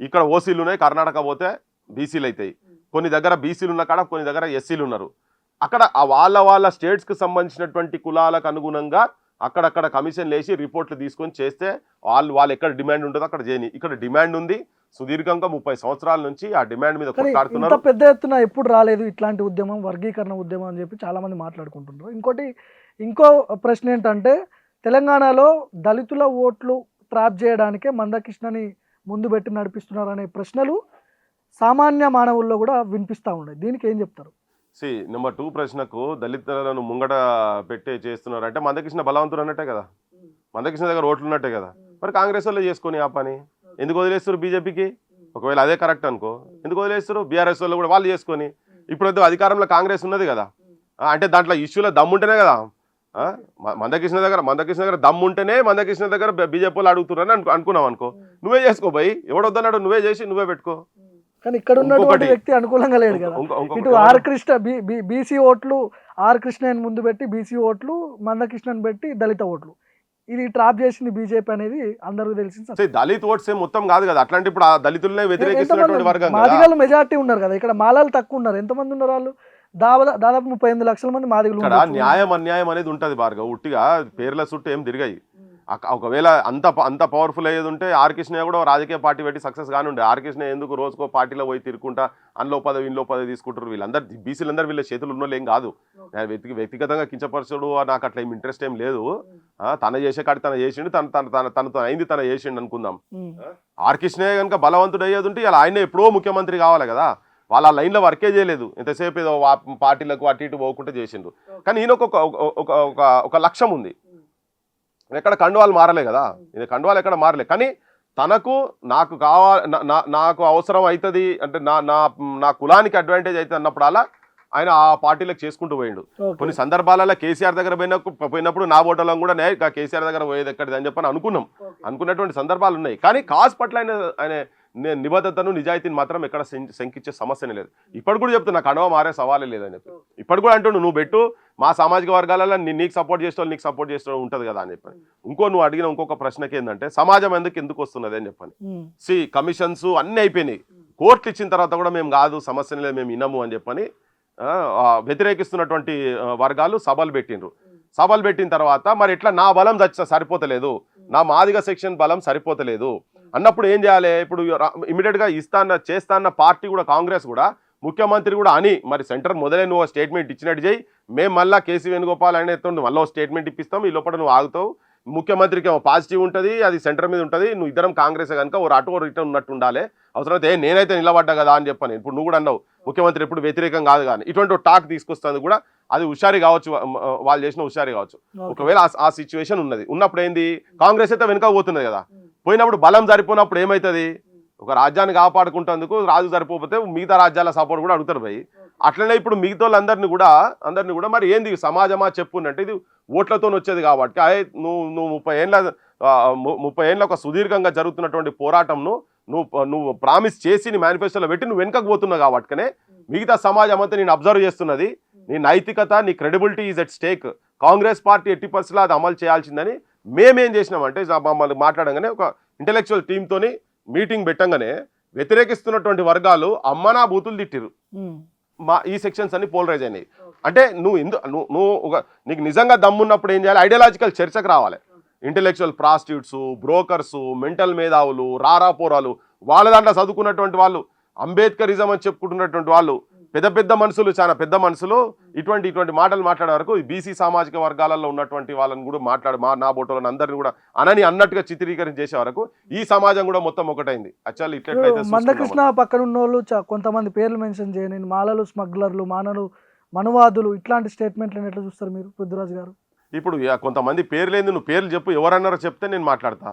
ఇక్కడ ఓసీలు ఉన్నాయి, కర్ణాటక పోతే బీసీలు అవుతాయి. కొన్ని దగ్గర బీసీలు ఉన్న కాడ కొన్ని దగ్గర ఎస్సీలు ఉన్నారు. అక్కడ వాళ్ళ స్టేట్స్కి సంబంధించినటువంటి కులాలకు అనుగుణంగా అక్కడక్కడ కమిషన్ లేచి రిపోర్ట్లు తీసుకొని చేస్తే వాళ్ళు ఎక్కడ డిమాండ్ ఉంటుందో అక్కడ చేయని. ఇక్కడ డిమాండ్ ఉంది, సుదీర్ఘంగా 30 సంవత్సరాల నుంచి ఆ డిమాండ్ మీద కొట్లాడుతున్నారు. పెద్ద ఎత్తున ఎప్పుడు రాలేదు ఇట్లాంటి ఉద్యమం, వర్గీకరణ ఉద్యమం అని చెప్పి చాలా మంది మాట్లాడుకుంటున్నారు. ఇంకో ప్రశ్న ఏంటంటే, తెలంగాణలో దళితుల ఓట్లు ట్రాప్ చేయడానికే మందకృష్ణని ముందు పెట్టి నడిపిస్తున్నారు అనే ప్రశ్నలు సామాన్య మానవుల్లో కూడా వినిపిస్తూ ఉన్నాయి. దీనికి ఏం చెప్తారు? నెంబర్ 2 ప్రశ్నకు, దళితులను ముంగట పెట్టే చేస్తున్నారు అంటే మందకృష్ణ బలవంతుడు అన్నట్టే కదా, మందకృష్ణ దగ్గర ఓట్లు ఉన్నట్టే కదా. మరి కాంగ్రెస్ వాళ్ళు చేసుకొని ఆ పని ఎందుకు వదిలేస్తారు బీజేపీకి? ఒకవేళ అదే కరెక్ట్ అనుకో, ఎందుకు వదిలేస్తారు? బీఆర్ఎస్ వాళ్ళు కూడా వాళ్ళు చేసుకొని, ఇప్పుడు అధికారంలో కాంగ్రెస్ ఉన్నది కదా, అంటే దాంట్లో ఇష్యూలో దమ్ముంటేనే కదా. మందకృష్ణ దగ్గర దమ్ముంటేనే మందకృష్ణ దగ్గర బీజేపీ వాళ్ళు అడుగుతున్నారని అనుకున్నావు అనుకో, నువ్వే చేసుకో భయ్, ఎవడొద్దన్నాడు? నువ్వే చేసి నువ్వే పెట్టుకో. కానీ ఇక్కడ ఉన్నటువంటి వ్యక్తి అనుకూలంగా లేడు కదా. ఇటు ఆర్ కృష్ణ బీసీ ఓట్లు ఆర్ కృష్ణని ముందు పెట్టి, బీసీ ఓట్లు మందకృష్ణని పెట్టి దళిత ఓట్లు, ఇది ట్రాప్ చేసింది బీజేపీ అనేది అందరికీ తెలిసింది. దళిత ఓట్స్ మొత్తం కాదు కదా, అట్లాంటి ఇప్పుడు ఆ దళితులనే వ్యతిరేకిస్తున్నటువంటి వర్గం. మాదిగలు మెజార్టీ ఉన్నారు కదా, ఇక్కడ మాలలు తక్కువ ఉన్నారు. ఎంతమంది ఉన్నారు వాళ్ళు? దాదాపు 38 లక్షల మంది మాదిగలు. ఇక్కడ న్యాయం అన్యాయం అనేది ఉంటది భార్గవ్, ఉట్టిగా పేర్ల చుట్టూ ఏం తిరిగాయి. ఒకవేళ అంత పవర్ఫుల్ అయ్యేది ఉంటే ఆర్ కృష్ణ కూడా రాజకీయ పార్టీ పెట్టి సక్సెస్ కానీ ఉండే. ఆర్ కృష్ణ ఎందుకు రోజుకో పార్టీలో పోయి తిరుక్కుంటా అందులో పదవి ఇంట్లో పదవి తీసుకుంటారు? వీళ్ళందరూ బీసీలందరూ వీళ్ళ చేతులు ఉన్నోళ్ళు ఏం కాదు. నేను వ్యక్తిగతంగా కించపరచుడు నాకు అట్లా ఏం ఇంట్రెస్ట్ ఏం లేదు. తన చేసే కాడి తన చేసిండు, తనతో అయింది తన చేసిండు అనుకుందాం. ఆర్ కృష్ణ కనుక బలవంతుడు అయ్యేది ఉంటే ఇలా ఆయన ఎప్పుడో ముఖ్యమంత్రి కావాలి కదా. వాళ్ళ లైన్లో వర్కే చేయలేదు, ఎంతసేపు ఏదో పార్టీలకు అటు ఇటు పోకుండా చేసిండు. కానీ ఈయనకు ఒక లక్ష్యం ఉంది. ఎక్కడ కండువాలు మారలే కదా, ఇది కండువాలు ఎక్కడ మారలే. కానీ తనకు నాకు అవసరం అవుతుంది అంటే నా కులానికి అడ్వాంటేజ్ అవుతుంది అన్నప్పుడు అలా ఆయన ఆ పార్టీలకు చేసుకుంటూ పోయిండు. కొన్ని సందర్భాలలో కేసీఆర్ దగ్గర పోయినప్పుడు నా ఓటర్లో కూడా కేసీఆర్ దగ్గర పోయేది ఎక్కడిది అని చెప్పని అనుకున్నటువంటి సందర్భాలు ఉన్నాయి. కానీ కాజ్ పట్ల ఆయన నిబద్ధతను నిజాయితీని మాత్రం ఎక్కడ శంకించే సమస్యనే లేదు. ఇప్పటి కూడా చెప్తున్నా, కండువా మారే సవాలే లేదని చెప్పి. ఇప్పటి కూడా అంటుండు, నువ్వు పెట్టు, మా సామాజిక వర్గాలలో నీకు సపోర్ట్ చేసేవాళ్ళు నీకు సపోర్ట్ చేసే ఉంటుంది కదా అని చెప్పని. నువ్వు అడిగిన ఇంకొక ప్రశ్నకి ఏంటంటే, సమాజం ఎందుకు వస్తున్నది అని చెప్పని. కమిషన్స్ అన్నీ అయిపోయినాయి, కోర్టులు ఇచ్చిన తర్వాత కూడా మేము కాదు, సమస్యనే లేదు, మేము వినము అని చెప్పని వ్యతిరేకిస్తున్నటువంటి వర్గాలు సభలు పెట్టిండ్రు. సభలు పెట్టిన తర్వాత మరి ఎట్లా నా బలం సరిపోతలేదు, నా మాదిగ సెక్షన్ బలం సరిపోతలేదు అన్నప్పుడు ఏం చేయాలి? ఇప్పుడు ఇమీడియట్గా చేస్తాన్న పార్టీ కూడా, కాంగ్రెస్ కూడా, ముఖ్యమంత్రి కూడా అని మరి సెంటర్ మొదలై నువ్వు స్టేట్మెంట్ ఇచ్చినట్టు చేయి, మేము మళ్ళీ కేసీ వేణుగోపాల్ అనే మళ్ళీ స్టేట్మెంట్ ఇప్పిస్తాం, ఈ లోపల నువ్వు ఆగుతావు, ముఖ్యమంత్రికి ఏమో పాజిటివ్ ఉంటుంది, అది సెంటర్ మీద ఉంటుంది, నువ్వు ఇద్దరం కాంగ్రెస్ కనుక ఓ అటు రిటర్న్ ఉన్నట్టు ఉండాలి, అవసరమైతే నేనైతే నిలబడ్డా కదా అని చెప్పాను. ఇప్పుడు నువ్వు కూడా అన్నావు ముఖ్యమంత్రి ఎప్పుడు వ్యతిరేకం కాదు కానీ, ఇటువంటి టాక్ తీసుకొస్తుంది కూడా అది హుషారి కావచ్చు, వాళ్ళు చేసిన హుషారి కావచ్చు. ఒకవేళ ఆ సిచ్యువేషన్ ఉన్నప్పుడు ఏంది, కాంగ్రెస్ అయితే వెనుక పోతున్నది కదా, పోయినప్పుడు బలం సరిపోయినప్పుడు ఏమవుతుంది? ఒక రాజ్యాన్ని కాపాడుకుంటేందుకు రాజు సరిపోతే మిగతా రాజ్యాల సపోర్ట్ కూడా అడుగుతారు భయ్. అట్లనే ఇప్పుడు మిగతా వాళ్ళందరినీ కూడా మరి ఏంది సమాజమా చెప్పుందంటే, ఇది ఓట్లతో వచ్చేది కాబట్టి నువ్వు 30 ఏళ్ళ ఒక సుదీర్ఘంగా జరుగుతున్నటువంటి పోరాటంను నువ్వు ప్రామిస్ చేసి నీ మేనిఫెస్టోలో పెట్టి నువ్వు వెనుకకు పోతున్నావు కాబట్టినే మిగతా సమాజం అంతా నేను అబ్జర్వ్ చేస్తున్నది. నీ నైతికత, నీ credibility is at stake. Congress party 80% అది అమలు చేయాల్సిందని మేమేం చేసినామంటే, మమ్మల్ని మాట్లాడంగానే ఒక ఇంటెలెక్చువల్ టీంతోని మీటింగ్ పెట్టంగానే వ్యతిరేకిస్తున్నటువంటి వర్గాలు అమ్మనా బూతులు తిట్టిరు. ఈ సెక్షన్స్ అన్ని పోలరైజ్ అయినాయి. అంటే నీకు నిజంగా దమ్మున్నప్పుడు ఏం చేయాలి? ఐడియాలజికల్ చర్చకు రావాలి. ఇంటెలెక్చువల్ ప్రాస్టిట్యూట్స్, బ్రోకర్స్, మెంటల్ మేధావులు, రారాపోరాలు, వాళ్ళ దాంట్లో చదువుకున్నటువంటి వాళ్ళు, అంబేద్కరిజం అని చెప్పుకుంటున్నటువంటి వాళ్ళు, పెద్ద మనుషులు, చాలా పెద్ద మనుషులు ఇటువంటి మాటలు మాట్లాడే వరకు బీసీ సామాజిక వర్గాలలో ఉన్నటువంటి వాళ్ళని కూడా నా బోటోలను అందరిని కూడా అన్నట్టుగా చిత్రీకరించేసే వరకు ఈ సమాజం కూడా మొత్తం ఒకటైంది. యాక్చువల్లీ ఇట్లయితే మందకృష్ణ పక్కన ఉన్న వాళ్ళు కొంతమంది పేర్లు మెన్షన్ చేయని మాలలు, స్మగ్లర్లు, మనువాదులు, ఇట్లాంటి స్టేట్మెంట్లు ఎట్లా చూస్తారు మీరు పృథ్వీరాజ్ గారు? ఇప్పుడు కొంతమంది పేర్లేంది, నువ్వు పేర్లు చెప్పు, ఎవరన్నారో చెప్తే నేను మాట్లాడతా.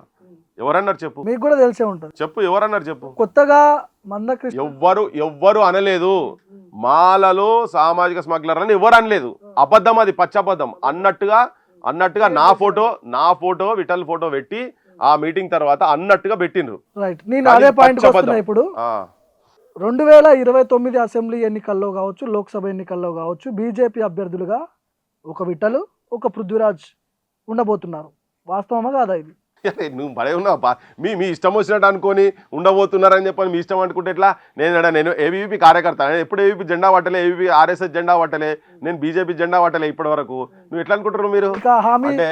ఎవరన్నారు చెప్పు, మీకు కూడా తెలిసే ఉంటుంది. చెప్పు ఎవరన్నారు చెప్పు. కొత్తగా మందకృష్ణ ఎవ్వరు అనలేదు. మాలలో సామాజిక స్మగ్లర్ అని ఎవరు అనలేదు. అబద్ధం, అది పచ్చబద్ధం. అన్నట్టుగా నా ఫోటో విఠల్ ఫోటో పెట్టి ఆ మీటింగ్ తర్వాత అన్నట్టుగా పెట్టిండ్రు. రైట్, నేను అదే పాయింట్ వస్తున్నా. ఇప్పుడు 2029 అసెంబ్లీ ఎన్నికల్లో కావచ్చు, లోక్సభ ఎన్నికల్లో కావచ్చు, బీజేపీ అభ్యర్థులుగా ఒక విఠల్, ఒక పృథ్వీరాజ్ ఉండబోతున్నారు. వాస్తవమా కాదా ఇది? నువ్వు బడే ఉన్నావు. మీ ఇష్టం వచ్చినట్టు అనుకొని ఉండబోతున్నారని చెప్పని మీ ఇష్టం అనుకుంటే ఎట్లా? నేను ఏబీవీపీ కార్యకర్త, ఎప్పుడు ఏబీపీ జెండా పట్టలే, ఏబీపీ ఆర్ఎస్ఎస్ జెండా పట్టలే, నేను బీజేపీ జెండా పట్టలే ఇప్పటి వరకు. నువ్వు ఎట్లా అనుకుంటారు మీరు? అంటే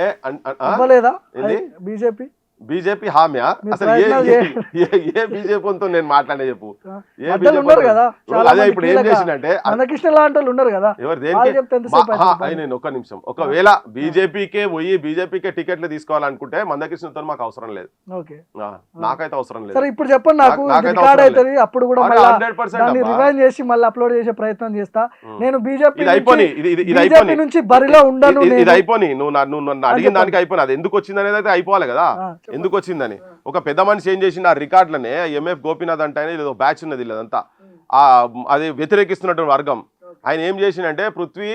బీజేపీ హామీ అసలు ఏ బీజేపీతో నేను మాట్లాడే చెప్పు. అదే ఇప్పుడు ఏం చేసిందంటే ఎవరు నేను ఒక్క నిమిషం, ఒకవేళ బీజేపీకే టికెట్లు తీసుకోవాలనుకుంటే మందకృష్ణతో మాకు అవసరం లేదు, నాకైతే అవసరం లేదు. ఇప్పుడు చెప్పండి నాకు, అప్పుడు కూడా 100% చేసి మళ్ళీ అప్లోడ్ చేసే ప్రయత్నం చేస్తా. నేను బీజేపీ నుంచి బరిలో ఉండను. ఇది అయిపోయి నువ్వు అడిగిన దానికి అయిపోయి, అది ఎందుకు వచ్చింది అనేది అయితే అయిపోవాలి కదా. ఎందుకు వచ్చిందని ఒక పెద్ద మనిషి ఏం చేసిండు, ఆ రికార్డులనే ఎంఎఫ్ గోపీనాథ్ అంటే ఏదో బ్యాచ్ ఉన్నది లేదంతా, అది వ్యతిరేకిస్తున్నటువంటి వర్గం. ఆయన ఏం చేసిండంటే పృథ్వీ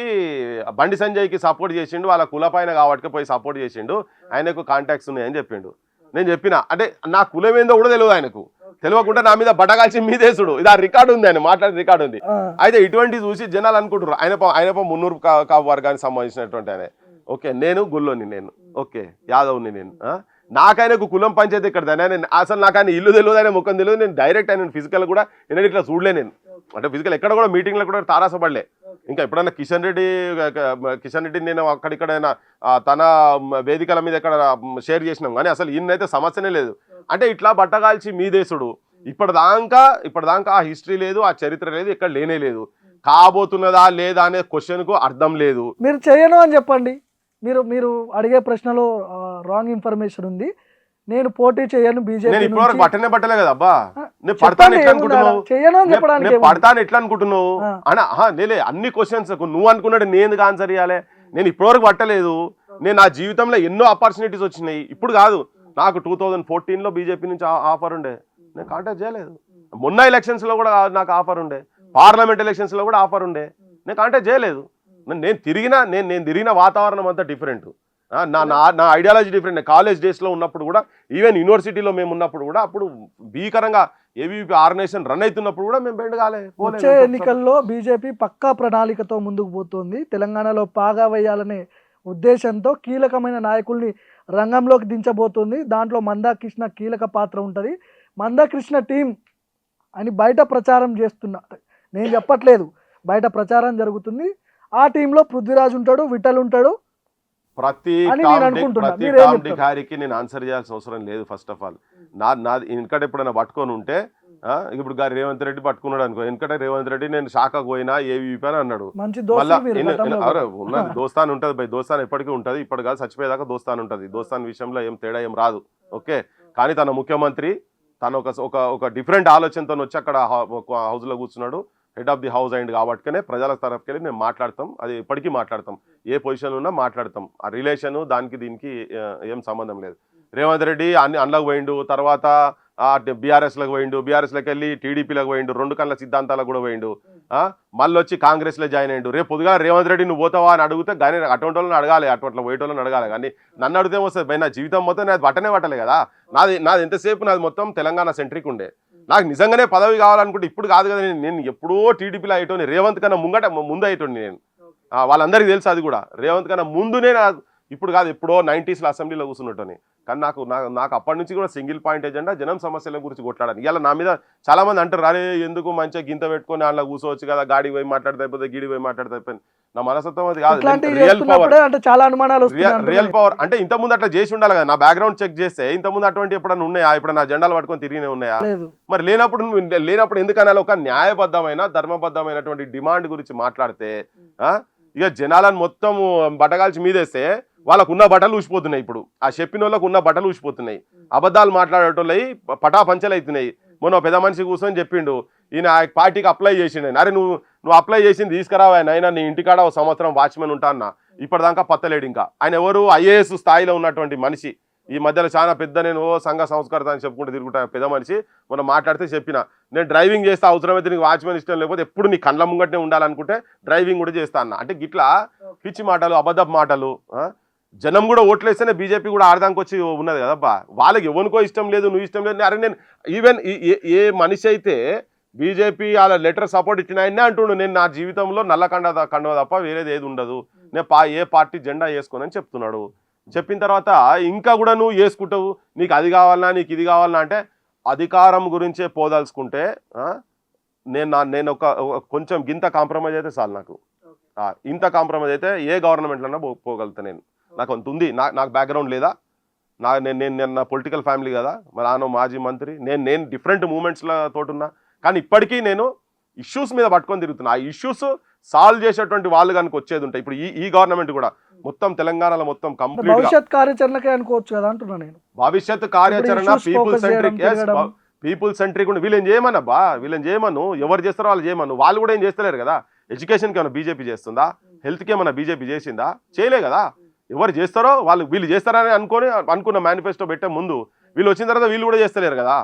బండి సంజయ్కి సపోర్ట్ చేసిండు, వాళ్ళ కులపైన కాబట్టి పోయి సపోర్ట్ చేసిండు, ఆయనకు కాంటాక్ట్స్ ఉన్నాయని చెప్పిండు. నేను చెప్పిన అంటే నా కులం ఏందో కూడా తెలియదు ఆయనకు, తెలియకుండా నా మీద బట్టగాల్చి మీదేసుడు. ఇది ఆ రికార్డు ఉంది, ఆయన మాట్లాడిన రికార్డు ఉంది. అయితే ఇటువంటి చూసి జనాలు అనుకుంటారు ఆయన మున్నూరు కాపు వర్గానికి సంబంధించినటువంటి ఆయన. ఓకే, నేను గుల్లోని, నేను ఓకే యాదవ్ని, నేను నాకైనకు కులం పంచాయతీ ఇక్కడ అసలు నాకు ఆయన ఇల్లు తెలియదు, ఆయన ముఖం తెలియదు. నేను డైరెక్ట్ ఆయన ఫిజికల్ కూడా ఎన్నడూ ఇట్లా చూడలే నేను, అంటే ఫిజికల్ ఎక్కడ కూడా మీటింగ్లో కూడా తారాసపడలే. ఇంకా ఎప్పుడైనా కిషన్ రెడ్డి నేను అక్కడిక్కడైనా తన వేదికల మీద ఎక్కడ షేర్ చేసినాం, కానీ అసలు ఈయనైతే సమస్యనే లేదు. అంటే ఇట్లా బట్టగాల్చి మీదేశుడు ఇప్పటిదాకా ఆ హిస్టరీ లేదు, ఆ చరిత్ర లేదు, ఎక్కడ లేనే లేదు. కాబోతున్నదా లేదా అనే క్వశ్చన్కు అర్థం లేదు. మీరు చేయను అని చెప్పండి. మీరు అడిగే ప్రశ్నలో రాంగ్ ఇన్ఫర్మేషన్ ఉంది. నేను పోటీ చేయను బీజేపీ. నేను ఇప్పటివరకు బట్టలే కదా అబ్బా, నేను పడతాను ఎట్లా అనుకుంటున్నావు నేలే అన్ని క్వశ్చన్స్ నువ్వు అనుకున్నాడు నేను ఆన్సర్ ఇవ్వాలి. నేను ఇప్పటివరకు పట్టలేదు. నేను నా జీవితంలో ఎన్నో ఆపర్చునిటీస్ వచ్చినాయి. ఇప్పుడు కాదు, నాకు 2014లో బీజేపీ నుంచి ఆఫర్ ఉండే, నేను కాంటాక్ట్ చేయలేదు. మొన్న ఎలక్షన్స్లో కూడా నాకు ఆఫర్ ఉండే, పార్లమెంట్ ఎలక్షన్స్లో కూడా ఆఫర్ ఉండే, నేను కాంటాక్ట్ చేయలేదు. నేను తిరిగిన వాతావరణం అంతా డిఫరెంట్, నా ఐడియాలజీ డిఫరెంట్. కాలేజ్ డేస్లో ఉన్నప్పుడు కూడా, ఈవెన్ యూనివర్సిటీలో మేము ఉన్నప్పుడు కూడా, అప్పుడు భీకరంగా ఏబీవీపీ ఆర్గనైజేషన్ రన్ అవుతున్నప్పుడు కూడా మేము బెండ్ కాలే. వచ్చే ఎన్నికల్లో బీజేపీ పక్కా ప్రణాళికతో ముందుకు పోతుంది. తెలంగాణలో పాగా వేయాలనే ఉద్దేశంతో కీలకమైన నాయకుల్ని రంగంలోకి దించబోతుంది. దాంట్లో మందాకృష్ణ కీలక పాత్ర ఉంటుంది. మందాకృష్ణ టీం అని బయట ప్రచారం చేస్తున్నారు, నేను చెప్పట్లేదు, బయట ప్రచారం జరుగుతుంది. ఆ టీంలో పృథ్వీరాజ్ ఉంటాడు, విఠల్ ఉంటాడు. ప్రతి టామ్డికారికి నేను ఆన్సర్ చేయాల్సిన అవసరం లేదు. ఫస్ట్ ఆఫ్ ఆల్ నాది వెనకట ఎప్పుడైనా పట్టుకొని ఉంటే, ఇప్పుడు గారి రేవంత్ రెడ్డి పట్టుకున్నాడు అనుకో, వెనకట రేవంత్ రెడ్డి నేను షాకాకు పోయినా ఏవీపీ అని అన్నాడు. ఉన్నది దోస్తాన్ ఉంటుంది బై, దోస్తాన్ ఎప్పటికీ ఉంటుంది. ఇప్పుడు కాదు, చచ్చిపోయేదాకా దోస్తాన్ ఉంటుంది. దోస్తాన్ విషయంలో ఏం తేడా ఏం రాదు. ఓకే, కానీ తన ముఖ్యమంత్రి తను ఒక డిఫరెంట్ ఆలోచనతో వచ్చి అక్కడ హౌస్లో కూర్చున్నాడు. హెడ్ ఆఫ్ ది హౌస్ అయింది కాబట్టినే ప్రజల తరఫుకెళ్ళి మేము మాట్లాడతాం, అది ఎప్పటికీ మాట్లాడతాం, ఏ పొజిషన్ ఉన్నా మాట్లాడతాం. ఆ రిలేషన్ దానికి దీనికి ఏం సంబంధం లేదు. రేవంత్ రెడ్డి అందులోకి పోయిండు, తర్వాత బీఆర్ఎస్లోకి పోయిండు, బీఆర్ఎస్లోకి వెళ్ళి టీడీపీలోకి పోయిండు, 2 కళ్ళ సిద్ధాంతాలకు కూడా పోయిండు. మళ్ళీ వచ్చి కాంగ్రెస్లో జాయిన్ అయ్యిండు. రేపు పొద్దుగా రేవంత్ రెడ్డి నువ్వు పోతావా అని అడిగితే కానీ అటువంటి వాళ్ళని అడగాలి, అట్లా పోయేటోళ్ళని అడగాలి. కానీ నన్ను అడిగితే వస్తుంది భయ, నా జీవితం మొత్తం నాది పట్టలే కదా. నాది ఎంతసేపు నాది మొత్తం తెలంగాణ సెంట్రిక్ ఉండే. నాకు నిజంగానే పదవి కావాలనుకుంటే ఇప్పుడు కాదు కదా. నేను ఎప్పుడో టీడీపీలో అయ్యేటోని, రేవంత్ కన్నా ముందు అయ్యేటోని నేను. వాళ్ళందరికీ తెలుసు అది కూడా. రేవంత్ కన్నా ముందునే, ఇప్పుడు కాదు, ఎప్పుడో 90sలో అసెంబ్లీలో కూర్చున్నట్టని. కానీ నాకు అప్పటి నుంచి కూడా సింగిల్ పాయింట్ ఎజెండా జనం సమస్యల గురించి కొట్లాడాలి. ఇలా నా మీద చాలా మంది అంటారు, అరే ఎందుకు మంచిగా గింత పెట్టుకొని అందులో కూర్చోవచ్చు కదా, గాడికి పోయి మాట్లాడితే అయిపోతే, గీడి పోయి మాట్లాడితే అయిపోయింది. నా మనస్తత్వం అది కాదు. రియల్ పవర్ అంటే ఇంతకుముందు అట్లా చేసి ఉండాలి కదా. నా బ్యాక్గ్రౌండ్ చెక్ చేస్తే ఇంతకుముందు అటువంటి ఎప్పుడన్నా ఉన్నాయా? ఇప్పుడు నా జెండాలు పట్టుకొని తిరిగినే ఉన్నాయా? మరి లేనప్పుడు ఎందుకన్నా ఒక న్యాయబద్ధమైన ధర్మబద్ధమైనటువంటి డిమాండ్ గురించి మాట్లాడితే ఇక జనాలను మొత్తం బట్టగాల్చి మీదేస్తే వాళ్ళకు ఉన్న బట్టలు ఊసిపోతున్నాయి. ఇప్పుడు ఆ చెప్పిన వాళ్ళకు ఉన్న బట్టలు ఊసిపోతున్నాయి. అబద్ధాలు మాట్లాడేటోళ్ళయి పటాపంచలు అవుతున్నాయి. మొన్న పెద్ద మనిషి కూర్చొని చెప్పిండు, ఈయన పార్టీకి అప్లై చేసిండు. అరే నువ్వు నువ్వు అప్లై చేసింది తీసుకురావా అయినా నీ ఇంటికాడ ఒక సంవత్సరం వాచ్మెన్ ఉంటా అన్న ఇప్పటిదాకా పత్తలేడు ఇంకా. ఆయన ఎవరు ఐఏఎస్ స్థాయిలో ఉన్నటువంటి మనిషి. ఈ మధ్యలో చాలా పెద్ద నేను సంఘ సంస్కర్త అని చెప్పుకుంటూ తిరుగుతా పెద్ద మనిషి. మనం మాట్లాడితే చెప్పిన నేను డ్రైవింగ్ చేస్తే అవసరమైతే నీకు వాచ్మెన్ ఇష్టం లేకపోతే ఎప్పుడు నీ కళ్ళ ముంగట్నే ఉండాలనుకుంటే డ్రైవింగ్ కూడా చేస్తా అన్న. అంటే గిట్లా పిచ్చి మాటలు అబద్ధపు మాటలు. జనం కూడా ఓట్లేస్తేనే బీజేపీ కూడా ఆడదానికి వచ్చి ఉన్నది కదబ్బా. వాళ్ళకి ఎవరికో ఇష్టం లేదు నువ్వు ఇష్టం లేదు. అరే నేను ఈవెన్ ఏ మనిషి అయితే బీజేపీ వాళ్ళ లెటర్ సపోర్ట్ ఇచ్చిన ఆయనే అంటుండు నేను నా జీవితంలో నల్ల కండవ తప్ప వేరేది ఏది ఉండదు, నేను ఏ పార్టీ జెండా వేసుకోనని చెప్తున్నాడు. చెప్పిన తర్వాత ఇంకా కూడా నువ్వు వేసుకుంటావు, నీకు అది కావాలన్నా నీకు ఇది కావాలన్నా అంటే అధికారం గురించే పోదలుచుకుంటే నేను ఒక కొంచెం గింత కాంప్రమైజ్ అయితే చాలు నాకు. ఇంత కాంప్రమైజ్ అయితే ఏ గవర్నమెంట్లన్నా పోగలుగుతా నేను. నాకు అంత ఉంది. నాకు బ్యాక్గ్రౌండ్ లేదా, నేను నా పొలిటికల్ ఫ్యామిలీ కదా, మా నాన్న మాజీ మంత్రి, నేను డిఫరెంట్ మూమెంట్స్లో తోటున్నా. కానీ ఇప్పటికీ నేను ఇష్యూస్ మీద పట్టుకొని తిరుగుతున్నా. ఆ ఇష్యూస్ సాల్వ్ చేసేటువంటి వాళ్ళు కనుక వచ్చేది ఉంటాయి. ఇప్పుడు ఈ గవర్నమెంట్ కూడా మొత్తం తెలంగాణలో మొత్తం కంప్లీట్ భవిష్యత్ కార్యాచరణకే అనుకోవచ్చు కదా అంటున్నా నేను. భవిష్యత్ కార్యాచరణ పీపుల్ సెంట్రిక్ ఉండి వీళ్ళని చేయమన్నబ్బా, వీళ్ళని చేయమను. ఎవరు చేస్తారో వాళ్ళు చేయమను. వాళ్ళు కూడా ఏం చేస్తలేరు కదా. ఎడ్యుకేషన్కి ఏమైనా బీజేపీ చేస్తుందా, హెల్త్కి ఏమైనా బీజేపీ చేసిందా, చేయలే కదా. ఎవరు చేస్తారో వీళ్ళు చేస్తారని అనుకున్న మేనిఫెస్టో పెట్టే ముందు వీళ్ళు వచ్చిన తర్వాత వీళ్ళు కూడా చేస్తలేరు కదా,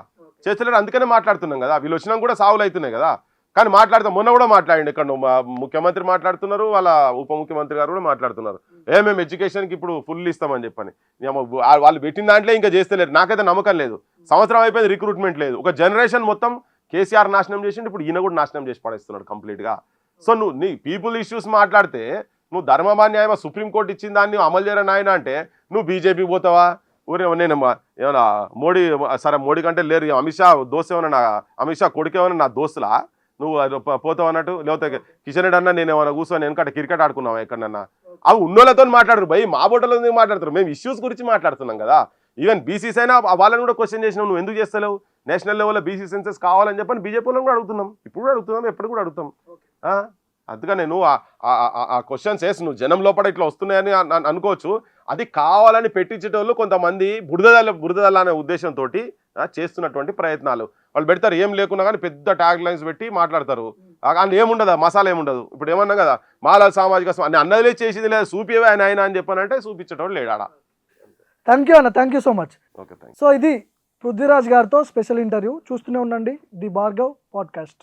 చేస్తలేరు. అందుకనే మాట్లాడుతున్నాం కదా. వీళ్ళు వచ్చినా కూడా సావులు అవుతున్నాయి కదా. కానీ మాట్లాడతాం. మొన్న కూడా మాట్లాడండి ఇక్కడ ముఖ్యమంత్రి మాట్లాడుతున్నారు, వాళ్ళ ఉప ముఖ్యమంత్రి గారు కూడా మాట్లాడుతున్నారు. మేము ఎడ్యుకేషన్కి ఇప్పుడు ఫుల్ ఇస్తామని చెప్పని. వాళ్ళు పెట్టిన దాంట్లో ఇంకా చేస్తలేరు. నాకైతే నమ్మకం లేదు. సంవత్సరం అయిపోయింది, రిక్రూట్మెంట్ లేదు. ఒక జనరేషన్ మొత్తం కేసీఆర్ నాశనం చేసిండు, ఇప్పుడు ఈయన కూడా నాశనం చేసి పడేస్తున్నాడు కంప్లీట్గా. సో నువ్వు నీ పీపుల్ ఇష్యూస్ మాట్లాడితే నువ్వు ధర్మమాన్యాయమా సుప్రీంకోర్టు ఇచ్చిన దాన్ని అమలు చేయరని ఆయన అంటే నువ్వు బీజేపీ పోతావా? ఊరే నేను ఏమన్నా మోడీ సరే మోడీ కంటే లేరు, అమిత్ షా దోస్త్ ఏమన్నా, అమిత్ షా కొడుకు ఏమన్నా నా దోస్తులా నువ్వు పోతావు అన్నట్టు? లేకపోతే కిషన్ రెడ్డి అన్నా నేను ఏమైనా కూర్చొని వెనకట క్రికెట్ ఆడుకున్నావా ఎక్కడన్నా? అవి ఉన్నోళ్ళతో మాట్లాడరు భయ్, మా బోటలో మాట్లాడతారు. మేము ఇష్యూస్ గురించి మాట్లాడుతున్నాం కదా. ఈవెన్ బీసీస్ అయినా వాళ్ళని కూడా క్వశ్చన్ చేసినావు, నువ్వు ఎందుకు చేస్తలేవు? నేషనల్ లెవెల్లో బీసీ సెన్సెస్ కావాలని చెప్పని బీజేపీ వాళ్ళని కూడా అడుగుతున్నాం, ఇప్పుడు కూడా అడుగుతున్నాం, ఎప్పుడు కూడా అడుగుతాం. అందుకనే నువ్వు ఆ క్వశ్చన్స్ వేసి నువ్వు జనం లోపల ఇట్లా వస్తున్నాయని అనుకోవచ్చు. అది కావాలని పెట్టించేటోళ్ళు కొంతమంది బురదల అనే ఉద్దేశంతో చేస్తున్నటువంటి ప్రయత్నాలు. వాళ్ళు పెడతారు ఏం లేకున్నా కానీ పెద్ద ట్యాగ్ లైన్స్ పెట్టి మాట్లాడతారు. కానీ ఏముండదు, మసాలా ఏముండదు. ఇప్పుడు ఏమన్నా కదా మాలా సామాజిక అన్నదిలే చేసింది లేదా చూపివే ఆయన అని చెప్పానంటే చూపించేటోళ్ళు లేడా. థ్యాంక్ యూ అన్న, thank you so much. Okay, thank you. So ఇది పృథ్వీరాజ్ గారితో స్పెషల్ ఇంటర్వ్యూ. చూస్తూనే ఉండండి ది భార్గవ్ పాడ్కాస్ట్.